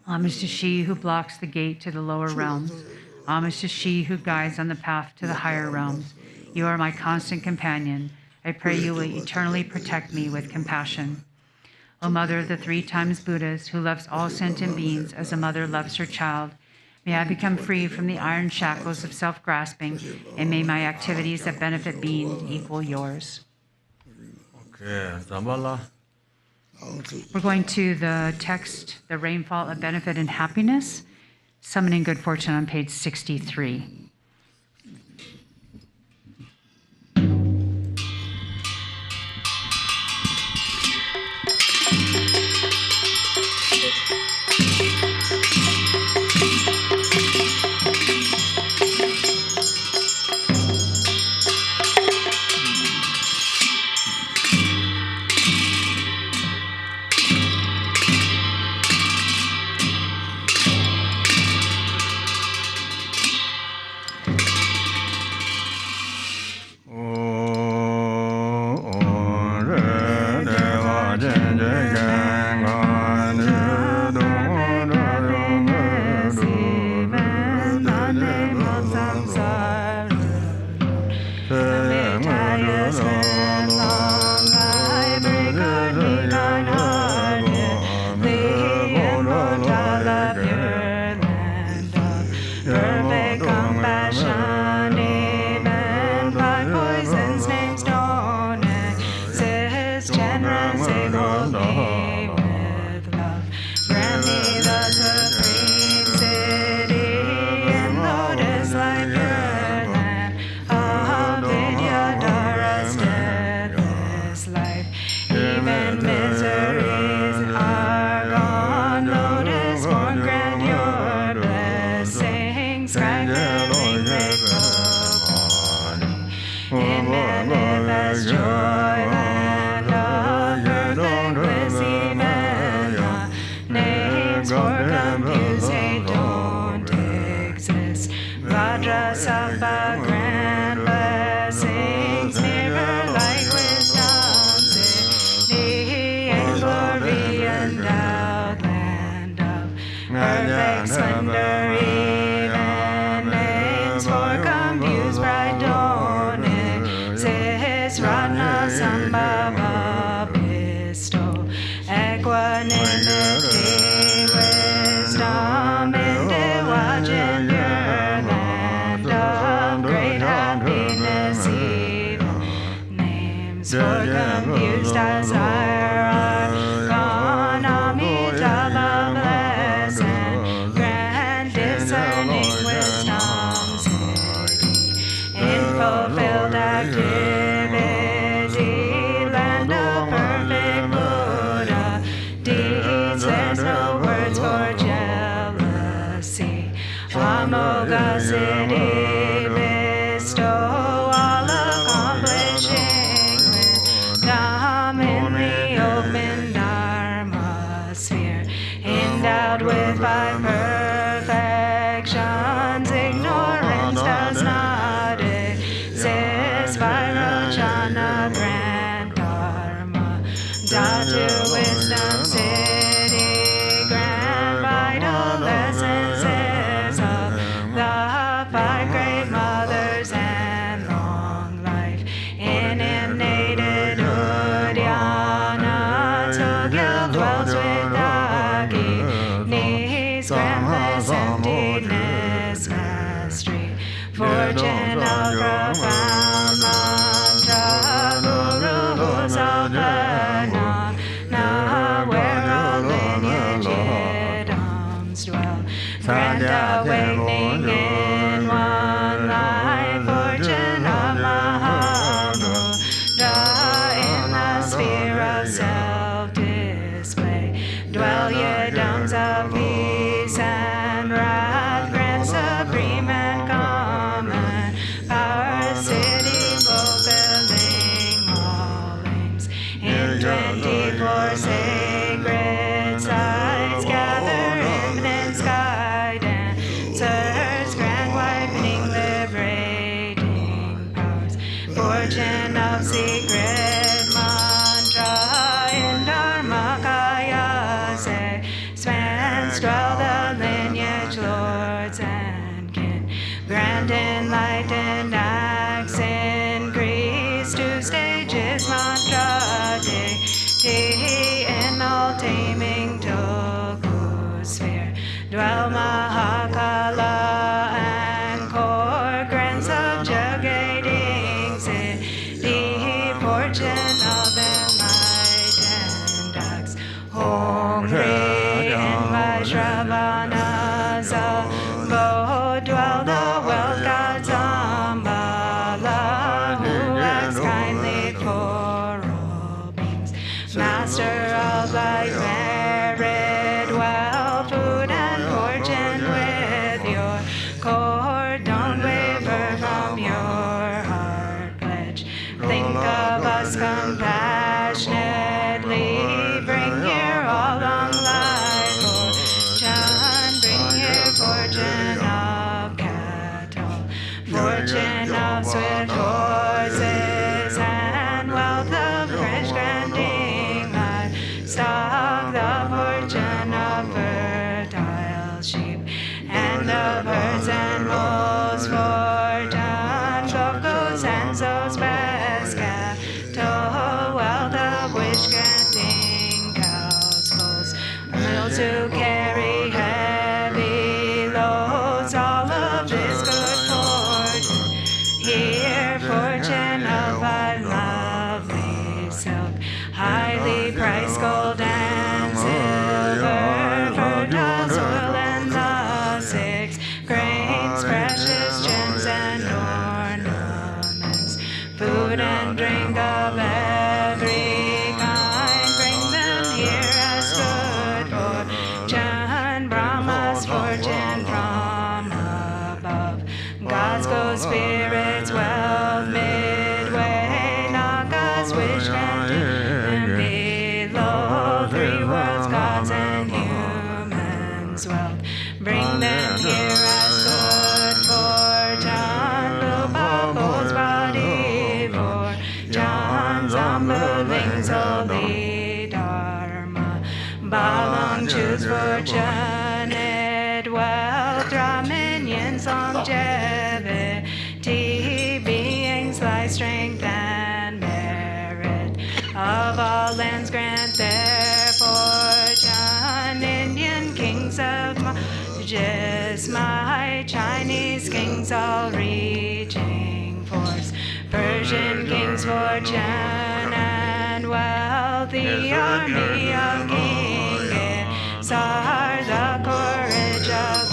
Homage to she who blocks the gate to the lower realms. Homage to she who guides on the path to the higher realms. You are my constant companion. I pray you will eternally protect me with compassion. O Mother of the 3 times Buddhas, who loves all sentient beings as a mother loves her child, may I become free from the iron shackles of self-grasping, and may my activities that benefit beings equal yours. Okay, Zambala. We're going to the text, The Rainfall of Benefit and Happiness, Summoning Good Fortune on page 63. passion, even by poisons names don't exist. Generously hold me with love. Grant me the supreme city in lotus-like pure land of Vidyadhara's deathless life. Even miseries are gone. Lotus-born grandeur, blessings crackling victory. In manifest joy, land of perfect bliss, even the names for confusing don't exist. Vajrasattva grand blessings mirror like wisdom, city and glory endowed, land of perfect splendor. Even names for confused pride don't exist. Ratna Sambhava bestow equanimity, wisdom in Devachan, pure land of great happiness. Even names for confused desire are gone. Amitabha bless and grant discerning wisdom, city in fulfilled activity, land of perfect Buddha deeds. There's no words for jealousy. Amoga city bestow all accomplishing wisdom in the open Dharma sphere, endowed with five perfections. Ignorance does not exist. Vairochana grand Dharma, Dhatu wisdom city, grand vital essences of the five great mothers and long life. Inundated Uddiyana, Tokyo dwells with Agnis, grandless emptiness, mastery, fortune of profound mantra, Guru who's all phenomena, where all lineage idioms dwell. Grant awakening in one life, fortune of Mahabuddha in the sphere of self-display. Dwell ye domes of peace and wrath, grant supreme and common power, city fulfilling all aims. In 24 sacred sites, gather infinite sky dancers, grand widening liberating powers. Fortune of secret mantra in Dharmakaya, expands, dwell the lineage lords and kin. Grand enlightened acts increase, 2 stages mantra deity in all taming Toku sphere. Dwell Mahakala and core, grand subjugating city, fortune of enlightened acts. Hungry in Vaishravana Zambho, dwell the wealth god Zambala, who acts kindly for all beings. Master of light, merit, wealth, food and fortune with your core. Don't waver from your heart pledge. Think of us compassionately. Bring here all long life, fortune. Bring here fortune of cattle, fortune of swift horses, and wealth of rich granting livestock, the fortune of fertile sheep, and of herds and bulls, fortune of goats and sows best cattle, wealth of which granting cows foals, mills to carry heavy loads, all of this good fortune. food and drink of every kind. Bring them here as good fortune, Brahma's fortune from above. God's ghost spirits, wealth midway, Naga's wish granted below. 3 worlds, gods and humans' wealth. Bring them here as good fortune. Lupa holds body for John's unmoving holy dharma. Balang choose fortunate wealth, dominion, longevity, beings like strength and merit. Of all lands grant their fortune, Indian kings of just my Chinese kings all reaching force, Persian kings fortune and wealth, the army of King Tsar, the courage of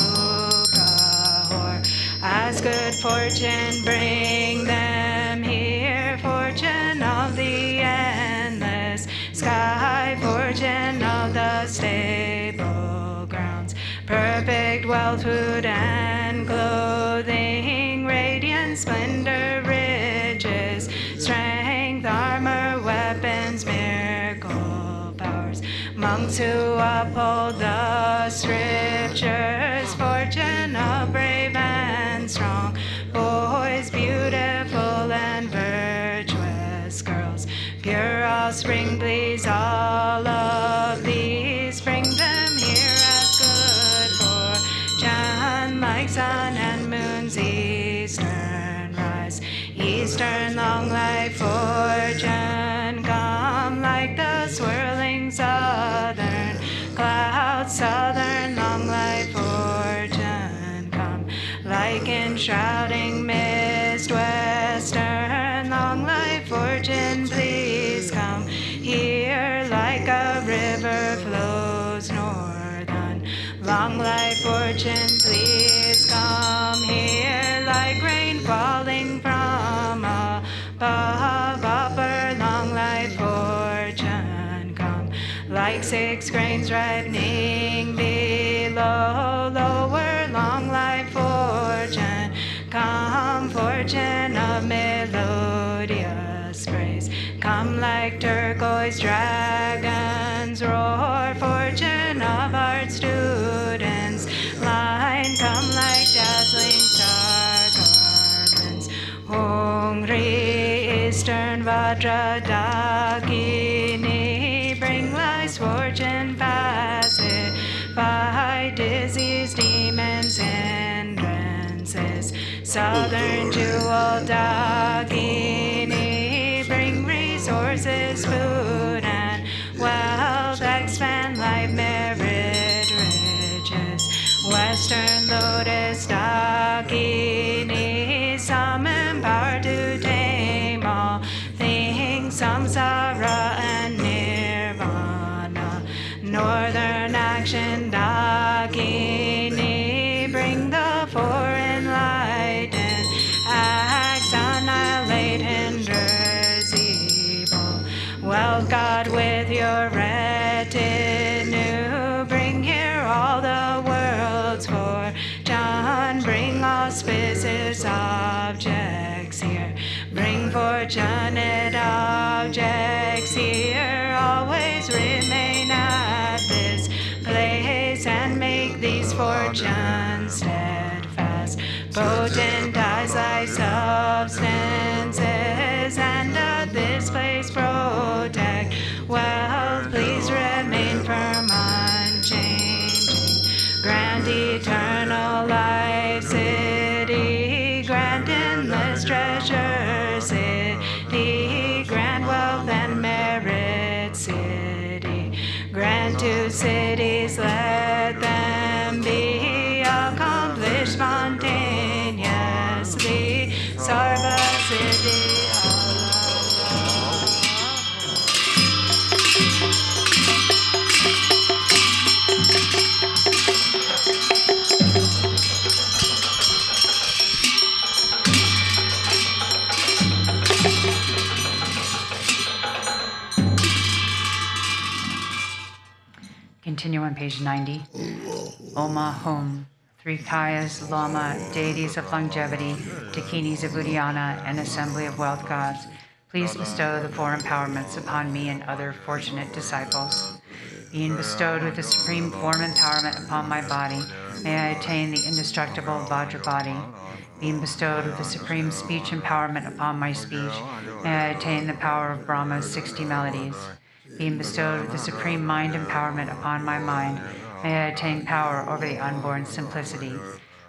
Ukahor. As good fortune, bring them here, fortune of the endless sky, fortune of the stable grounds. Perfect wealth, food and clothing, radiant splendor, riches, strength, armor, weapons, miracle powers. Monks who uphold the scriptures, fortune of brave and strong boys, beautiful and virtuous girls. Pure offspring, please all of these, bring them here as good fortune, like sun and moon's eastern rise. Eastern long life fortune, come like the swirling southern clouds. Southern long life fortune, come like enshrouding mist. Western long life fortune, please come here like a river flows northern. Long life fortune, please come here like rain falling from above. Upper long life fortune, come like 6 grains ripening below. Lower long life fortune, come fortune of melodious praise. Come like turquoise dragons roar, fortune of art students line. Come like dazzling star garlands. Hungry eastern Vajra Dakini, bring life's fortune pacify disease, demons, hindrances. Southern jewel Dakini, bring resources, food and wealth, expand life, merit, riches. Western lotus Dakini, summon power to tame all things, samsara and nirvana. Northern action Dakini, bring the four enlightened acts, annihilate hinders evil. Wealth God with your retinue, bring here all the world's fortune, bring auspicious objects here, bring fortunate objects here. Always remain at this place and make these fortunes steadfast. Potent eyes like substances, and at this place protect wealth. Please remain firm, unchanging. Grant eternal life, city. Grant endless treasure, city. Grant wealth and merit, city. Grant to cities, let them be accomplished spontaneously. Sarva Siddhi. continue on page 90. Oma Hum, three Kayas, Lama, deities of longevity, Dakinis of Uddiyana, and assembly of wealth gods, please bestow the four empowerments upon me and other fortunate disciples. Being bestowed with the supreme form empowerment upon my body, may I attain the indestructible Vajra body. Being bestowed with the supreme speech empowerment upon my speech, may I attain the power of Brahma's 60 melodies. Being bestowed with the supreme mind empowerment upon my mind, may I attain power over the unborn simplicity.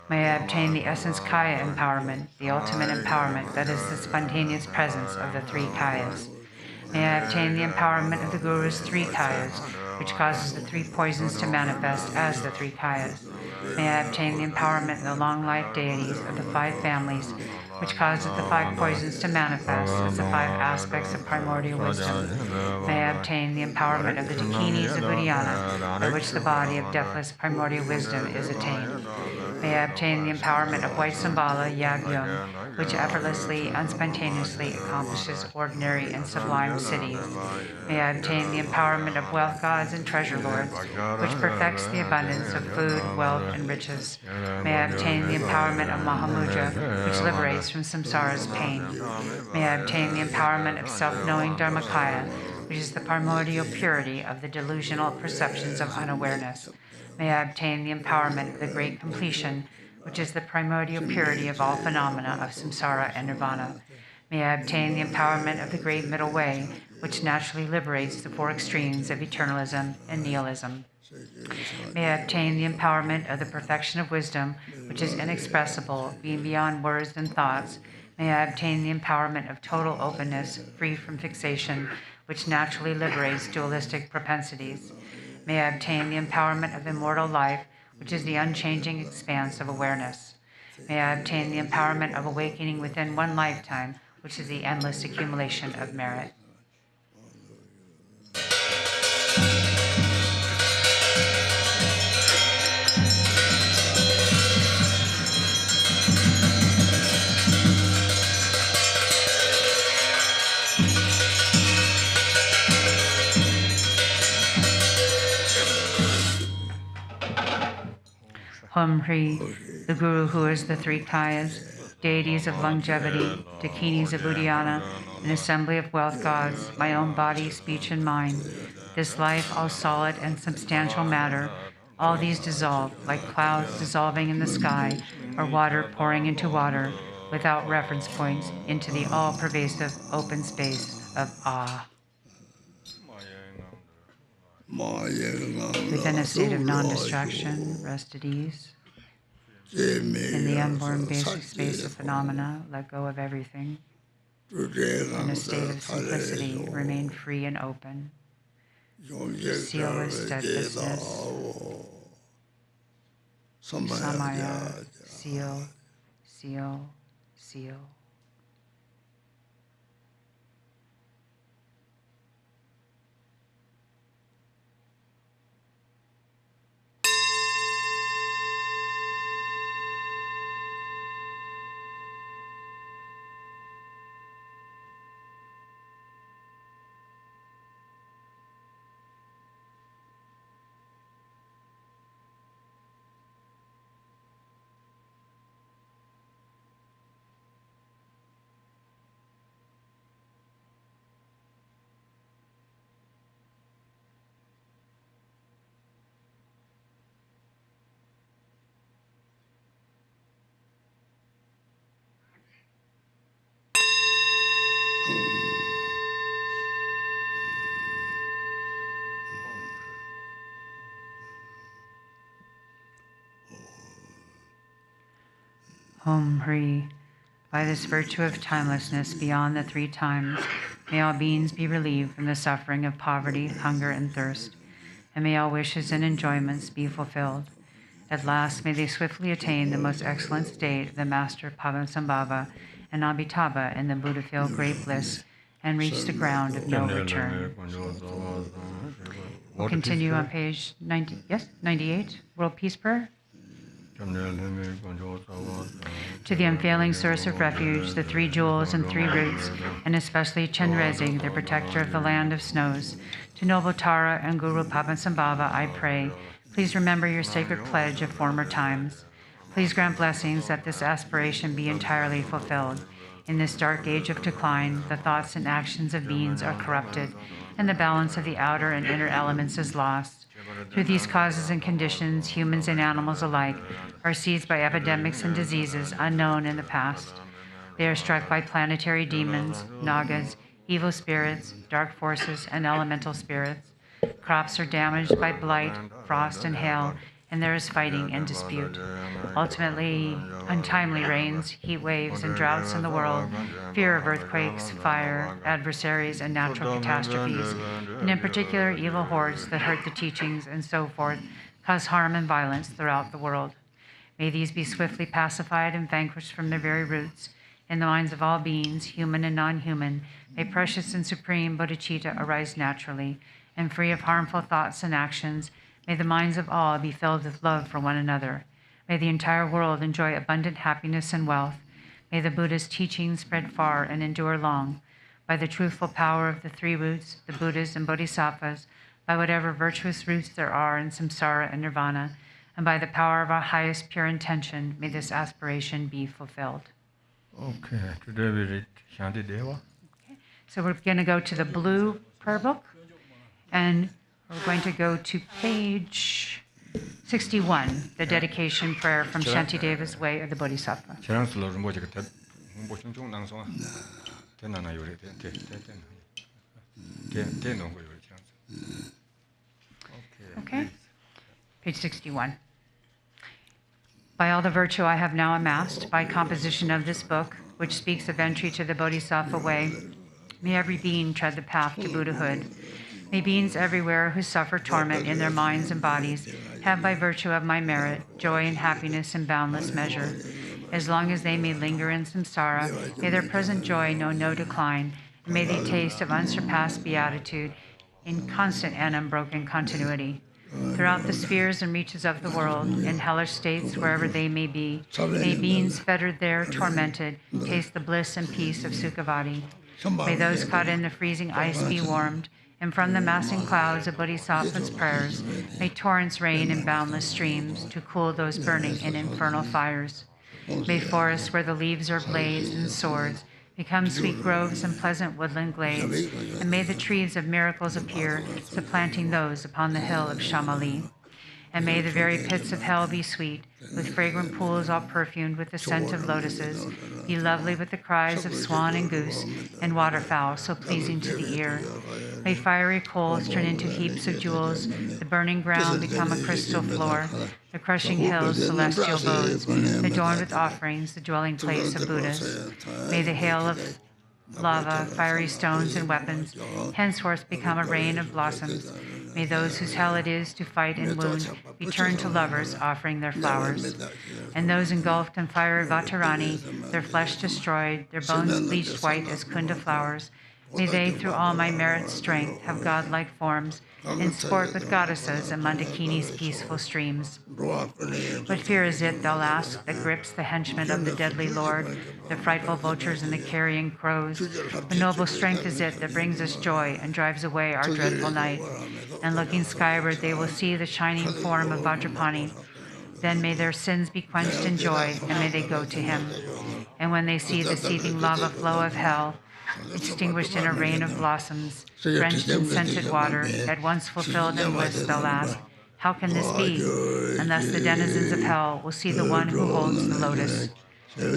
May I obtain the essence Kaya empowerment, the ultimate empowerment that is the spontaneous presence of the three Kayas. May I obtain the empowerment of the Guru's three Kayas, which causes the three poisons to manifest as the three Kayas. May I obtain the empowerment of the long-life deities of the five families, which causes the five poisons to manifest as the five aspects of primordial wisdom. May I obtain the empowerment of the Dakinis of Uddiyana, by which the body of deathless primordial wisdom is attained. May I obtain the empowerment of White Sambala Yagyum, which effortlessly and spontaneously accomplishes ordinary and sublime cities. May I obtain the empowerment of wealth gods and treasure lords, which perfects the abundance of food, wealth, and riches. May I obtain the empowerment of Mahamudra, which liberates from samsara's pain. May I obtain the empowerment of self-knowing Dharmakaya, which is the primordial purity of the delusional perceptions of unawareness. May I obtain the empowerment of the great completion, which is the primordial purity of all phenomena of samsara and nirvana. May I obtain the empowerment of the great middle way, which naturally liberates the four extremes of eternalism and nihilism. May I obtain the empowerment of the perfection of wisdom, which is inexpressible, being beyond words and thoughts. May I obtain the empowerment of total openness, free from fixation, which naturally liberates dualistic propensities. May I obtain the empowerment of immortal life, which is the unchanging expanse of awareness. May I obtain the empowerment of awakening within one lifetime, which is the endless accumulation of merit. Homage, the Guru who is the three Kayas, deities of longevity, Dakinis of Uddiyana, an assembly of wealth gods, my own body, speech, and mind, this life, all solid and substantial matter, all these dissolve, like clouds dissolving in the sky, or water pouring into water, without reference points, into the all-pervasive open space of Ah. Within a state of non-distraction, rest at ease. In the unborn basic space of phenomena, let go of everything. In a state of simplicity, remain free and open. Seal with steadfastness. Samaya, seal, seal, seal. Om Hri. By this virtue of timelessness beyond the three times, may all beings be relieved from the suffering of poverty, hunger, and thirst, and may all wishes and enjoyments be fulfilled. At last, may they swiftly attain the most excellent state of the Master Padmasambhava and Amitabha in the Buddha field great bliss, and reach the ground of no return. We'll continue on page 90, yes, 98, World Peace Prayer. To the unfailing source of refuge, the three jewels and three roots, and especially Chenrezig, the protector of the land of snows, to noble Tara and Guru Padmasambhava, I pray, please remember your sacred pledge of former times. Please grant blessings that this aspiration be entirely fulfilled. In this dark age of decline, the thoughts and actions of beings are corrupted, and the balance of the outer and inner elements is lost. Through these causes and conditions, humans and animals alike are seized by epidemics and diseases unknown in the past. They are struck by planetary demons, nagas, evil spirits, dark forces, and elemental spirits. Crops are damaged by blight, frost, and hail, and there is fighting and dispute. Ultimately, untimely rains, heat waves, and droughts in the world, fear of earthquakes, fire, adversaries, and natural catastrophes, and in particular evil hordes that hurt the teachings and so forth, cause harm and violence throughout the world. May these be swiftly pacified and vanquished from their very roots. In the minds of all beings, human and non-human, may precious and supreme bodhicitta arise naturally, and free of harmful thoughts and actions. May the minds of all be filled with love for one another. May the entire world enjoy abundant happiness and wealth. May the Buddha's teachings spread far and endure long. By the truthful power of the three roots, the Buddhas and Bodhisattvas, by whatever virtuous roots there are in samsara and nirvana, and by the power of our highest pure intention, may this aspiration be fulfilled. Okay, today we read Shanti Deva. Okay. So we're going to go to the blue prayer book, and we're going to go to page 61, the dedication prayer from Shantideva's Way of the Bodhisattva. Okay, page 61. By all the virtue I have now amassed, by composition of this book, which speaks of entry to the Bodhisattva way, may every being tread the path to Buddhahood. May beings everywhere who suffer torment in their minds and bodies have, by virtue of my merit, joy and happiness in boundless measure. As long as they may linger in samsara, may their present joy know no decline, and may they taste of unsurpassed beatitude in constant and unbroken continuity. Throughout the spheres and reaches of the world, in hellish states wherever they may be, may beings fettered there, tormented, taste the bliss and peace of Sukhavati. May those caught in the freezing ice be warmed, and from the massing clouds of Bodhisattva's prayers, may torrents rain in boundless streams to cool those burning in infernal fires. May forests where the leaves are blazed and swords become sweet groves and pleasant woodland glades, and may the trees of miracles appear, supplanting those upon the hill of Shamali. And may the very pits of hell be sweet, with fragrant pools all perfumed with the scent of lotuses, be lovely with the cries of swan and goose, and waterfowl so pleasing to the ear. May fiery coals turn into heaps of jewels, the burning ground become a crystal floor, the crushing hills celestial abodes, adorned with offerings, the dwelling place of Buddhas. May the hail of lava, fiery stones, and weapons henceforth become a rain of blossoms. May those whose hell it is to fight and wound be turned to lovers, offering their flowers. And those engulfed in fire of Vatarani, their flesh destroyed, their bones bleached white as kunda flowers, may they, through all my merit's strength, have godlike forms and sport with goddesses in Mandakini's peaceful streams. What fear is it, they'll ask, that grips the henchmen of the deadly Lord, the frightful vultures and the carrion crows? What noble strength is it that brings us joy and drives away our dreadful night? And looking skyward, they will see the shining form of Vajrapani. Then may their sins be quenched in joy, and may they go to him. And when they see the seething lava flow of hell, extinguished in a rain of blossoms, drenched in scented water, at once fulfilled in bliss, they'll ask, how can this be? And thus the denizens of hell will see the one who holds the lotus.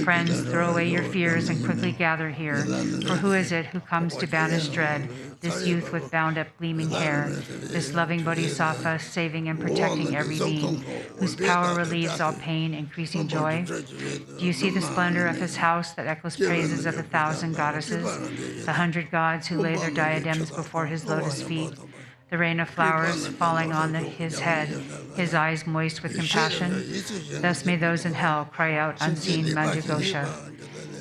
Friends, throw away your fears and quickly gather here, for who is it who comes to banish dread, this youth with bound-up gleaming hair, this loving bodhisattva, saving and protecting every being, whose power relieves all pain, increasing joy? Do you see the splendor of his house that echoes praises of 1,000 goddesses, the 100 gods who lay their diadems before his lotus feet? The rain of flowers falling on his head, his eyes moist with compassion. Thus may those in hell cry out unseen Manjugosha.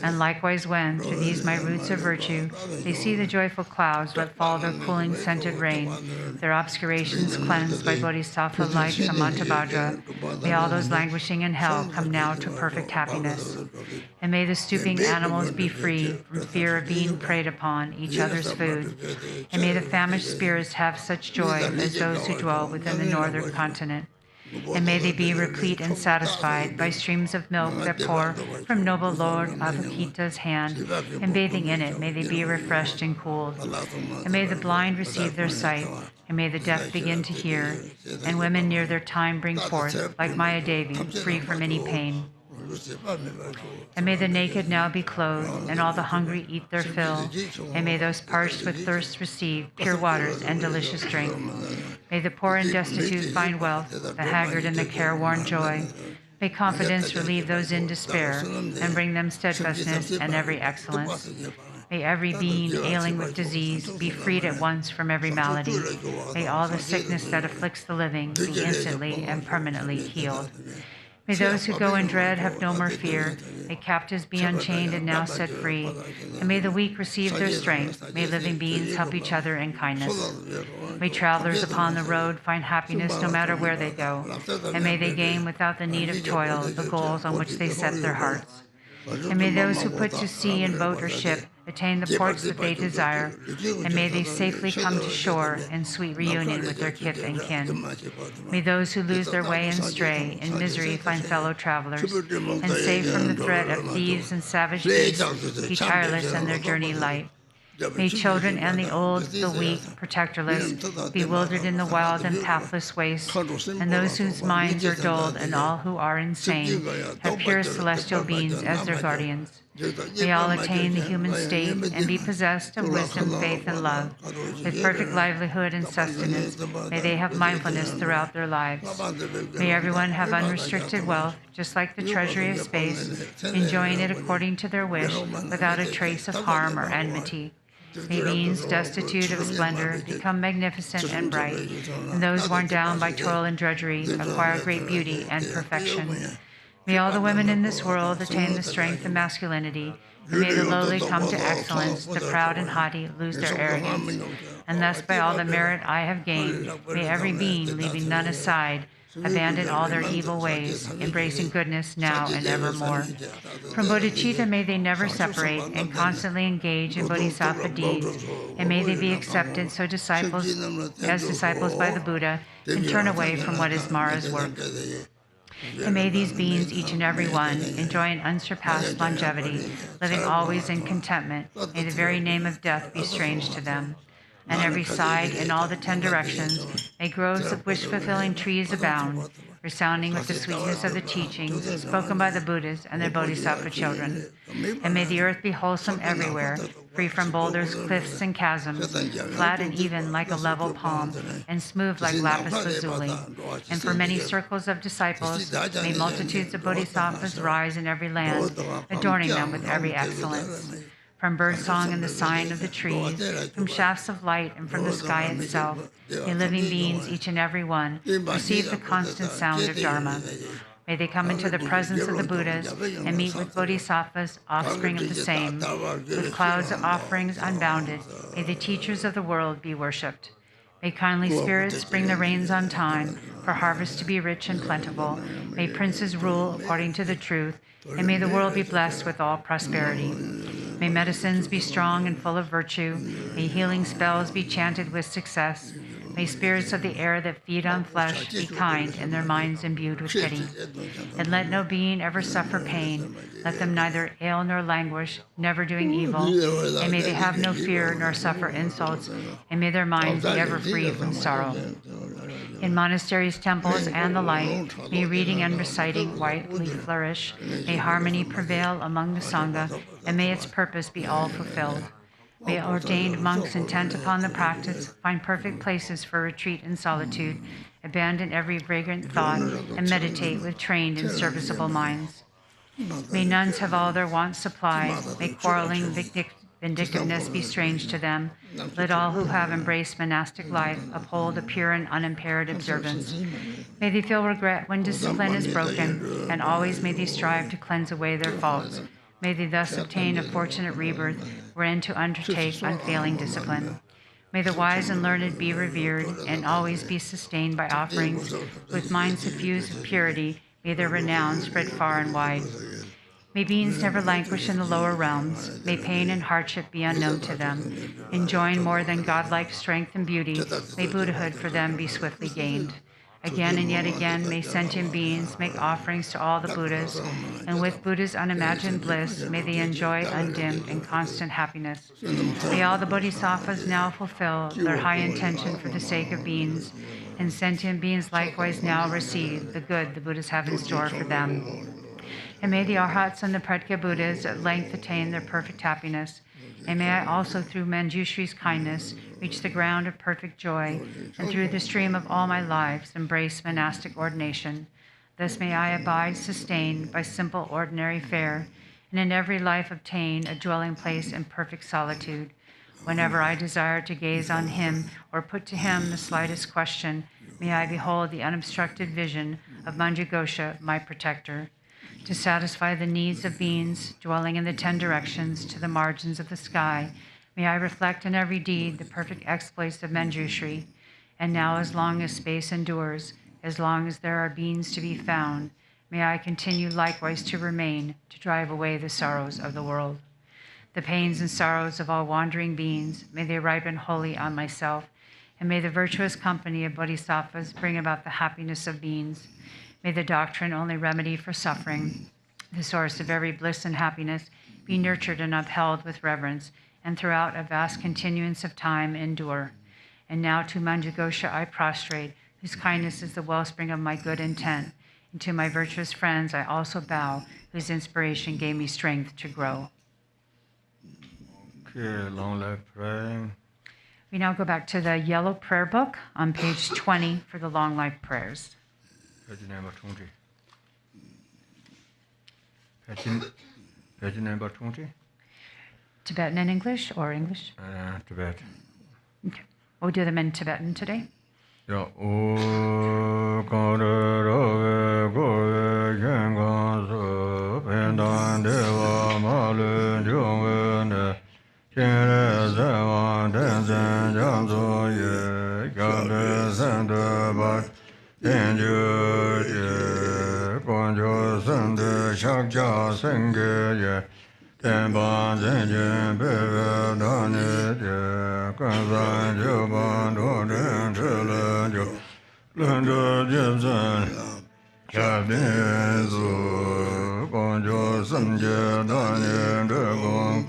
And likewise when, through these my roots of virtue, they see the joyful clouds let fall their cooling scented rain, their obscurations cleansed by bodhisattva like Samantabhadra, may all those languishing in hell come now to perfect happiness. And may the stooping animals be free from fear of being preyed upon, each other's food. And may the famished spirits have such joy as those who dwell within the northern continent. And may they be replete and satisfied by streams of milk that pour from noble Lord Avalokita's hand, and bathing in it may they be refreshed and cooled. And may the blind receive their sight, and may the deaf begin to hear, and women near their time bring forth, like Maya Devi, free from any pain. And may the naked now be clothed, and all the hungry eat their fill, and may those parched with thirst receive pure waters and delicious drink. May the poor and destitute find wealth, the haggard and the careworn joy. May confidence relieve those in despair, and bring them steadfastness and every excellence. May every being ailing with disease be freed at once from every malady. May all the sickness that afflicts the living be instantly and permanently healed. May those who go in dread have no more fear. May captives be unchained and now set free. And may the weak receive their strength. May living beings help each other in kindness. May travelers upon the road find happiness no matter where they go. And may they gain without the need of toil the goals on which they set their hearts. And may those who put to sea in boat or ship attain the ports that they desire, and may they safely come to shore in sweet reunion with their kith and kin. May those who lose their way and stray in misery find fellow travelers, and safe from the threat of thieves and savage beasts, be tireless in their journey light. May children and the old, the weak, protectorless, bewildered in the wild and pathless waste, and those whose minds are dulled and all who are insane, have pure celestial beings as their guardians. May all attain the human state and be possessed of wisdom, faith, and love. With perfect livelihood and sustenance, may they have mindfulness throughout their lives. May everyone have unrestricted wealth, just like the treasury of space, enjoying it according to their wish, without a trace of harm or enmity. May beings destitute of splendor become magnificent and bright, and those worn down by toil and drudgery acquire great beauty and perfection. May all the women in this world attain the strength of masculinity, and may the lowly come to excellence, the proud and haughty lose their arrogance. And thus, by all the merit I have gained, may every being, leaving none aside, abandon all their evil ways, embracing goodness now and evermore. From bodhicitta may they never separate, and constantly engage in bodhisattva deeds, and may they be accepted as disciples by the Buddha, and turn away from what is Mara's work. And may these beings, each and every one, enjoy an unsurpassed longevity, living always in contentment. May the very name of death be strange to them. On every side, in all the 10 directions, may groves of wish-fulfilling trees abound, resounding with the sweetness of the teachings spoken by the Buddhas and their bodhisattva children. And may the earth be wholesome everywhere, free from boulders, cliffs, and chasms, flat and even like a level palm, and smooth like lapis lazuli. And for many circles of disciples, may multitudes of bodhisattvas rise in every land, adorning them with every excellence. From birdsong and the sighing of the trees, from shafts of light and from the sky itself, may living beings, each and every one, receive the constant sound of Dharma. May they come into the presence of the Buddhas and meet with bodhisattvas, offspring of the same. With clouds of offerings unbounded, may the teachers of the world be worshipped. May kindly spirits bring the rains on time, for harvest to be rich and plentiful. May princes rule according to the truth, and may the world be blessed with all prosperity. May medicines be strong and full of virtue. May healing spells be chanted with success. May spirits of the air that feed on flesh be kind and their minds imbued with pity. And let no being ever suffer pain. Let them neither ail nor languish, never doing evil. And may they have no fear nor suffer insults. And may their minds be ever free from sorrow. In monasteries, temples, and the like, may reading and reciting widely flourish. May harmony prevail among the Sangha, and may its purpose be all fulfilled. May ordained monks intent upon the practice find perfect places for retreat and solitude, abandon every vagrant thought, and meditate with trained and serviceable minds. May nuns have all their wants supplied. May quarreling vindictiveness be strange to them. Let all who have embraced monastic life uphold a pure and unimpaired observance. May they feel regret when discipline is broken, and always may they strive to cleanse away their faults. May they thus obtain a fortunate rebirth wherein to undertake unfailing discipline. May the wise and learned be revered and always be sustained by offerings. With minds suffused with purity, may their renown spread far and wide. May beings never languish in the lower realms. May pain and hardship be unknown to them. Enjoying more than godlike strength and beauty, may Buddhahood for them be swiftly gained. Again and yet again, may sentient beings make offerings to all the Buddhas, and with Buddha's unimagined bliss, may they enjoy undimmed and constant happiness. May all the Bodhisattvas now fulfill their high intention for the sake of beings, and sentient beings likewise now receive the good the Buddhas have in store for them. And may the Arhats and the Pratya Buddhas at length attain their perfect happiness. And may I also, through Manjushri's kindness, reach the ground of perfect joy, and through the stream of all my lives, embrace monastic ordination. Thus may I abide sustained by simple ordinary fare, and in every life obtain a dwelling place in perfect solitude. Whenever I desire to gaze on him or put to him the slightest question, may I behold the unobstructed vision of Manjughosha, my protector. To satisfy the needs of beings dwelling in the 10 directions to the margins of the sky, may I reflect in every deed the perfect exploits of Manjushri. And now, as long as space endures, as long as there are beings to be found, may I continue likewise to remain, to drive away the sorrows of the world. The pains and sorrows of all wandering beings, may they ripen wholly on myself, and may the virtuous company of bodhisattvas bring about the happiness of beings. May the doctrine only remedy for suffering, the source of every bliss and happiness, be nurtured and upheld with reverence, and throughout a vast continuance of time endure. And now to Manjughosha I prostrate, whose kindness is the wellspring of my good intent. And to my virtuous friends I also bow, whose inspiration gave me strength to grow. Okay, long life praying. We now go back to the yellow prayer book on page 20 for the long life prayers. Page number 20. Page number 20. Tibetan and English or English? Tibet. Okay. We'll do them in Tibetan today. Yeah. O Kare Go Yangan So Pendan Deva Malu Jungwen Chere Zewan Tenzhen Jiangzu Ye Gabe Sende Bat Tenju Ye Guanju Sende Shakja Senge Ye Tenban Zenjin Bebe Dani Ye Kanzan Juban Doden Chile Jo Lendo Jibzen Chabin Zu Guanju Senge Dani Degong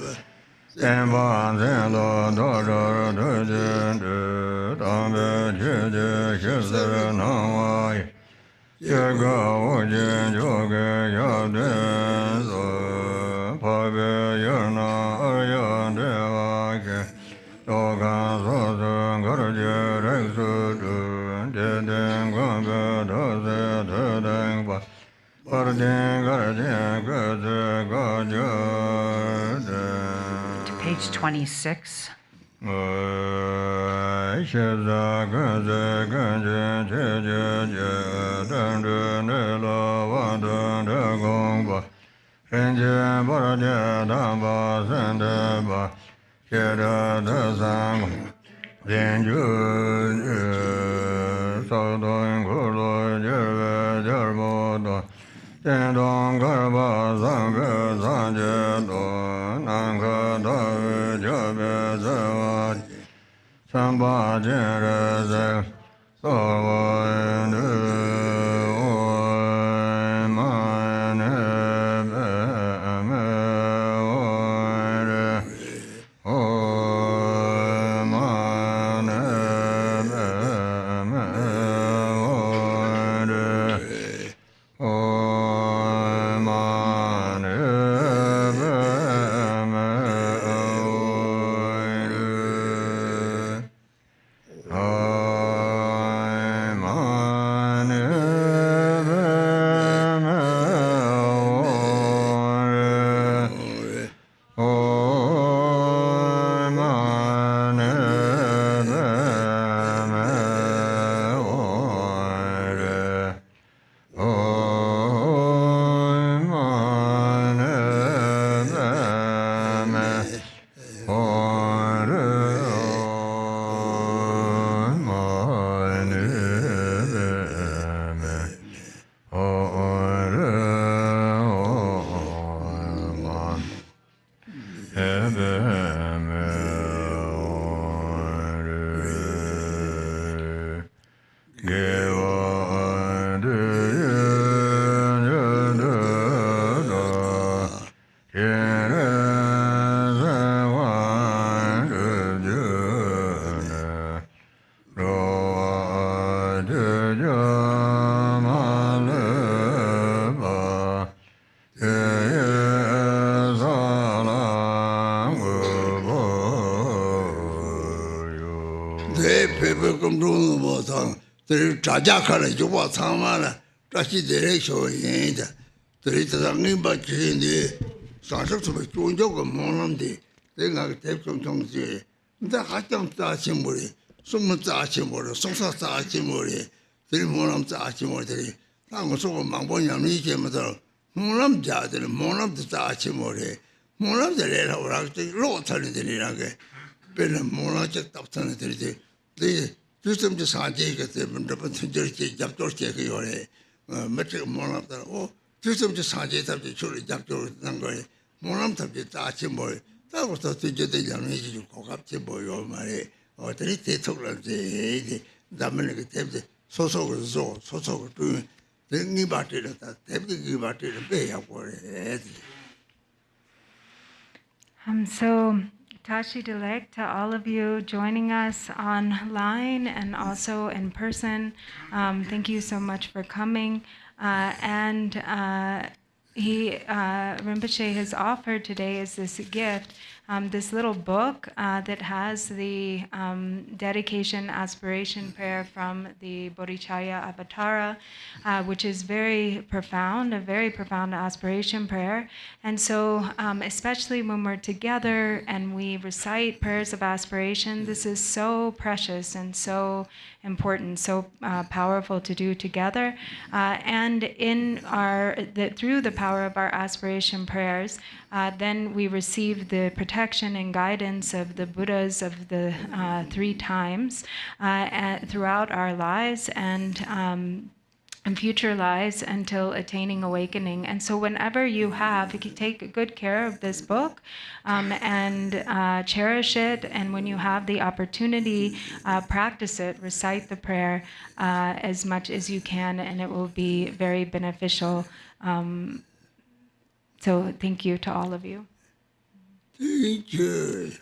Tenban Zenlo Dojo Dojin De Dambe Chije Shizir Nangwai Yega Wujin Joge Yabden Zu Pabe Yerna Arya Devake Dogan Sosun Garje Reksu Du Jeden Gombe Dose Tedeng Ba Pardin Garje Geze Gajode Page 26. Sheza Gaze Ganje Cheje Dende Nela Wanda Gongba Shenje Baraja Damba Sendeba Sheda Desang Zenju Sodon Kulo Jerve Jerbodo Tendong Garba Zanga Zanje Do Nanga Dawe Jabe Zawad Samba Jere Ze Sowa Nu Oi Mane Me Oire Oi Mane Me Oire Oi Mane Me Oire 자작하는 조바 상마나 다시 데레쇼인데 데레다는 바치인데 사실은 좋은저거 모는데 내가 대충 정지 근데 하점 짜치머리 숨은 짜치머리 송사 짜치머리 들 모남 짜치머리 당고 소고 망보냐면 이게 뭐더 모남 자들 모남도 짜치머리 모남들이라 오락지 로탈들이라게 별은 모나적 답선들이 system just Sanjay gets them, the Judge Jangchok Yore, metric monam, oh, system just Sanjay of the Churi Jangchok Nangore, monam of the Tachimoy, that was the Judge you cock up Chiboy or Mary, or the took the Dominic Table, so doing the Nibated, that Table Gibated, a bay of war. So, Tashi Dilek, to all of you joining us online and also in person, thank you so much for coming. Rinpoche has offered today is this gift, this little book that has the dedication aspiration prayer from the Bodhicharyavatara, which is very profound, a very profound aspiration prayer. And so, especially when we're together and we recite prayers of aspiration, this is so precious and so important, so powerful to do together. And through the power of our aspiration prayers, then we receive the protection and guidance of the Buddhas of the 3 times throughout our lives and future lives until attaining awakening. And so whenever you can take good care of this book and cherish it, and when you have the opportunity, practice it, recite the prayer as much as you can, and it will be very beneficial. So thank you to all of you. Thank you.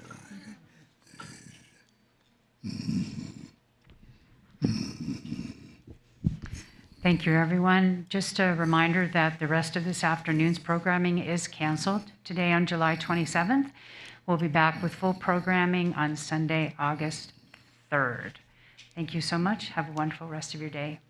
Thank you, everyone. Just a reminder that the rest of this afternoon's programming is canceled today on July 27th. We'll be back with full programming on Sunday, August 3rd. Thank you so much. Have a wonderful rest of your day.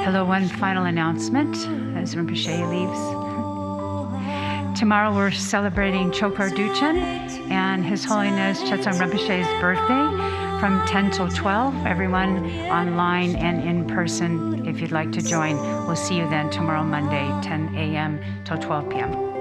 Hello, one final announcement as Rinpoche leaves. Tomorrow we're celebrating Chokar Duchen and His Holiness Chetsam Rinpoche's birthday from 10 till 12. Everyone online and in person, if you'd like to join, we'll see you then tomorrow, Monday, 10 a.m. till 12 p.m.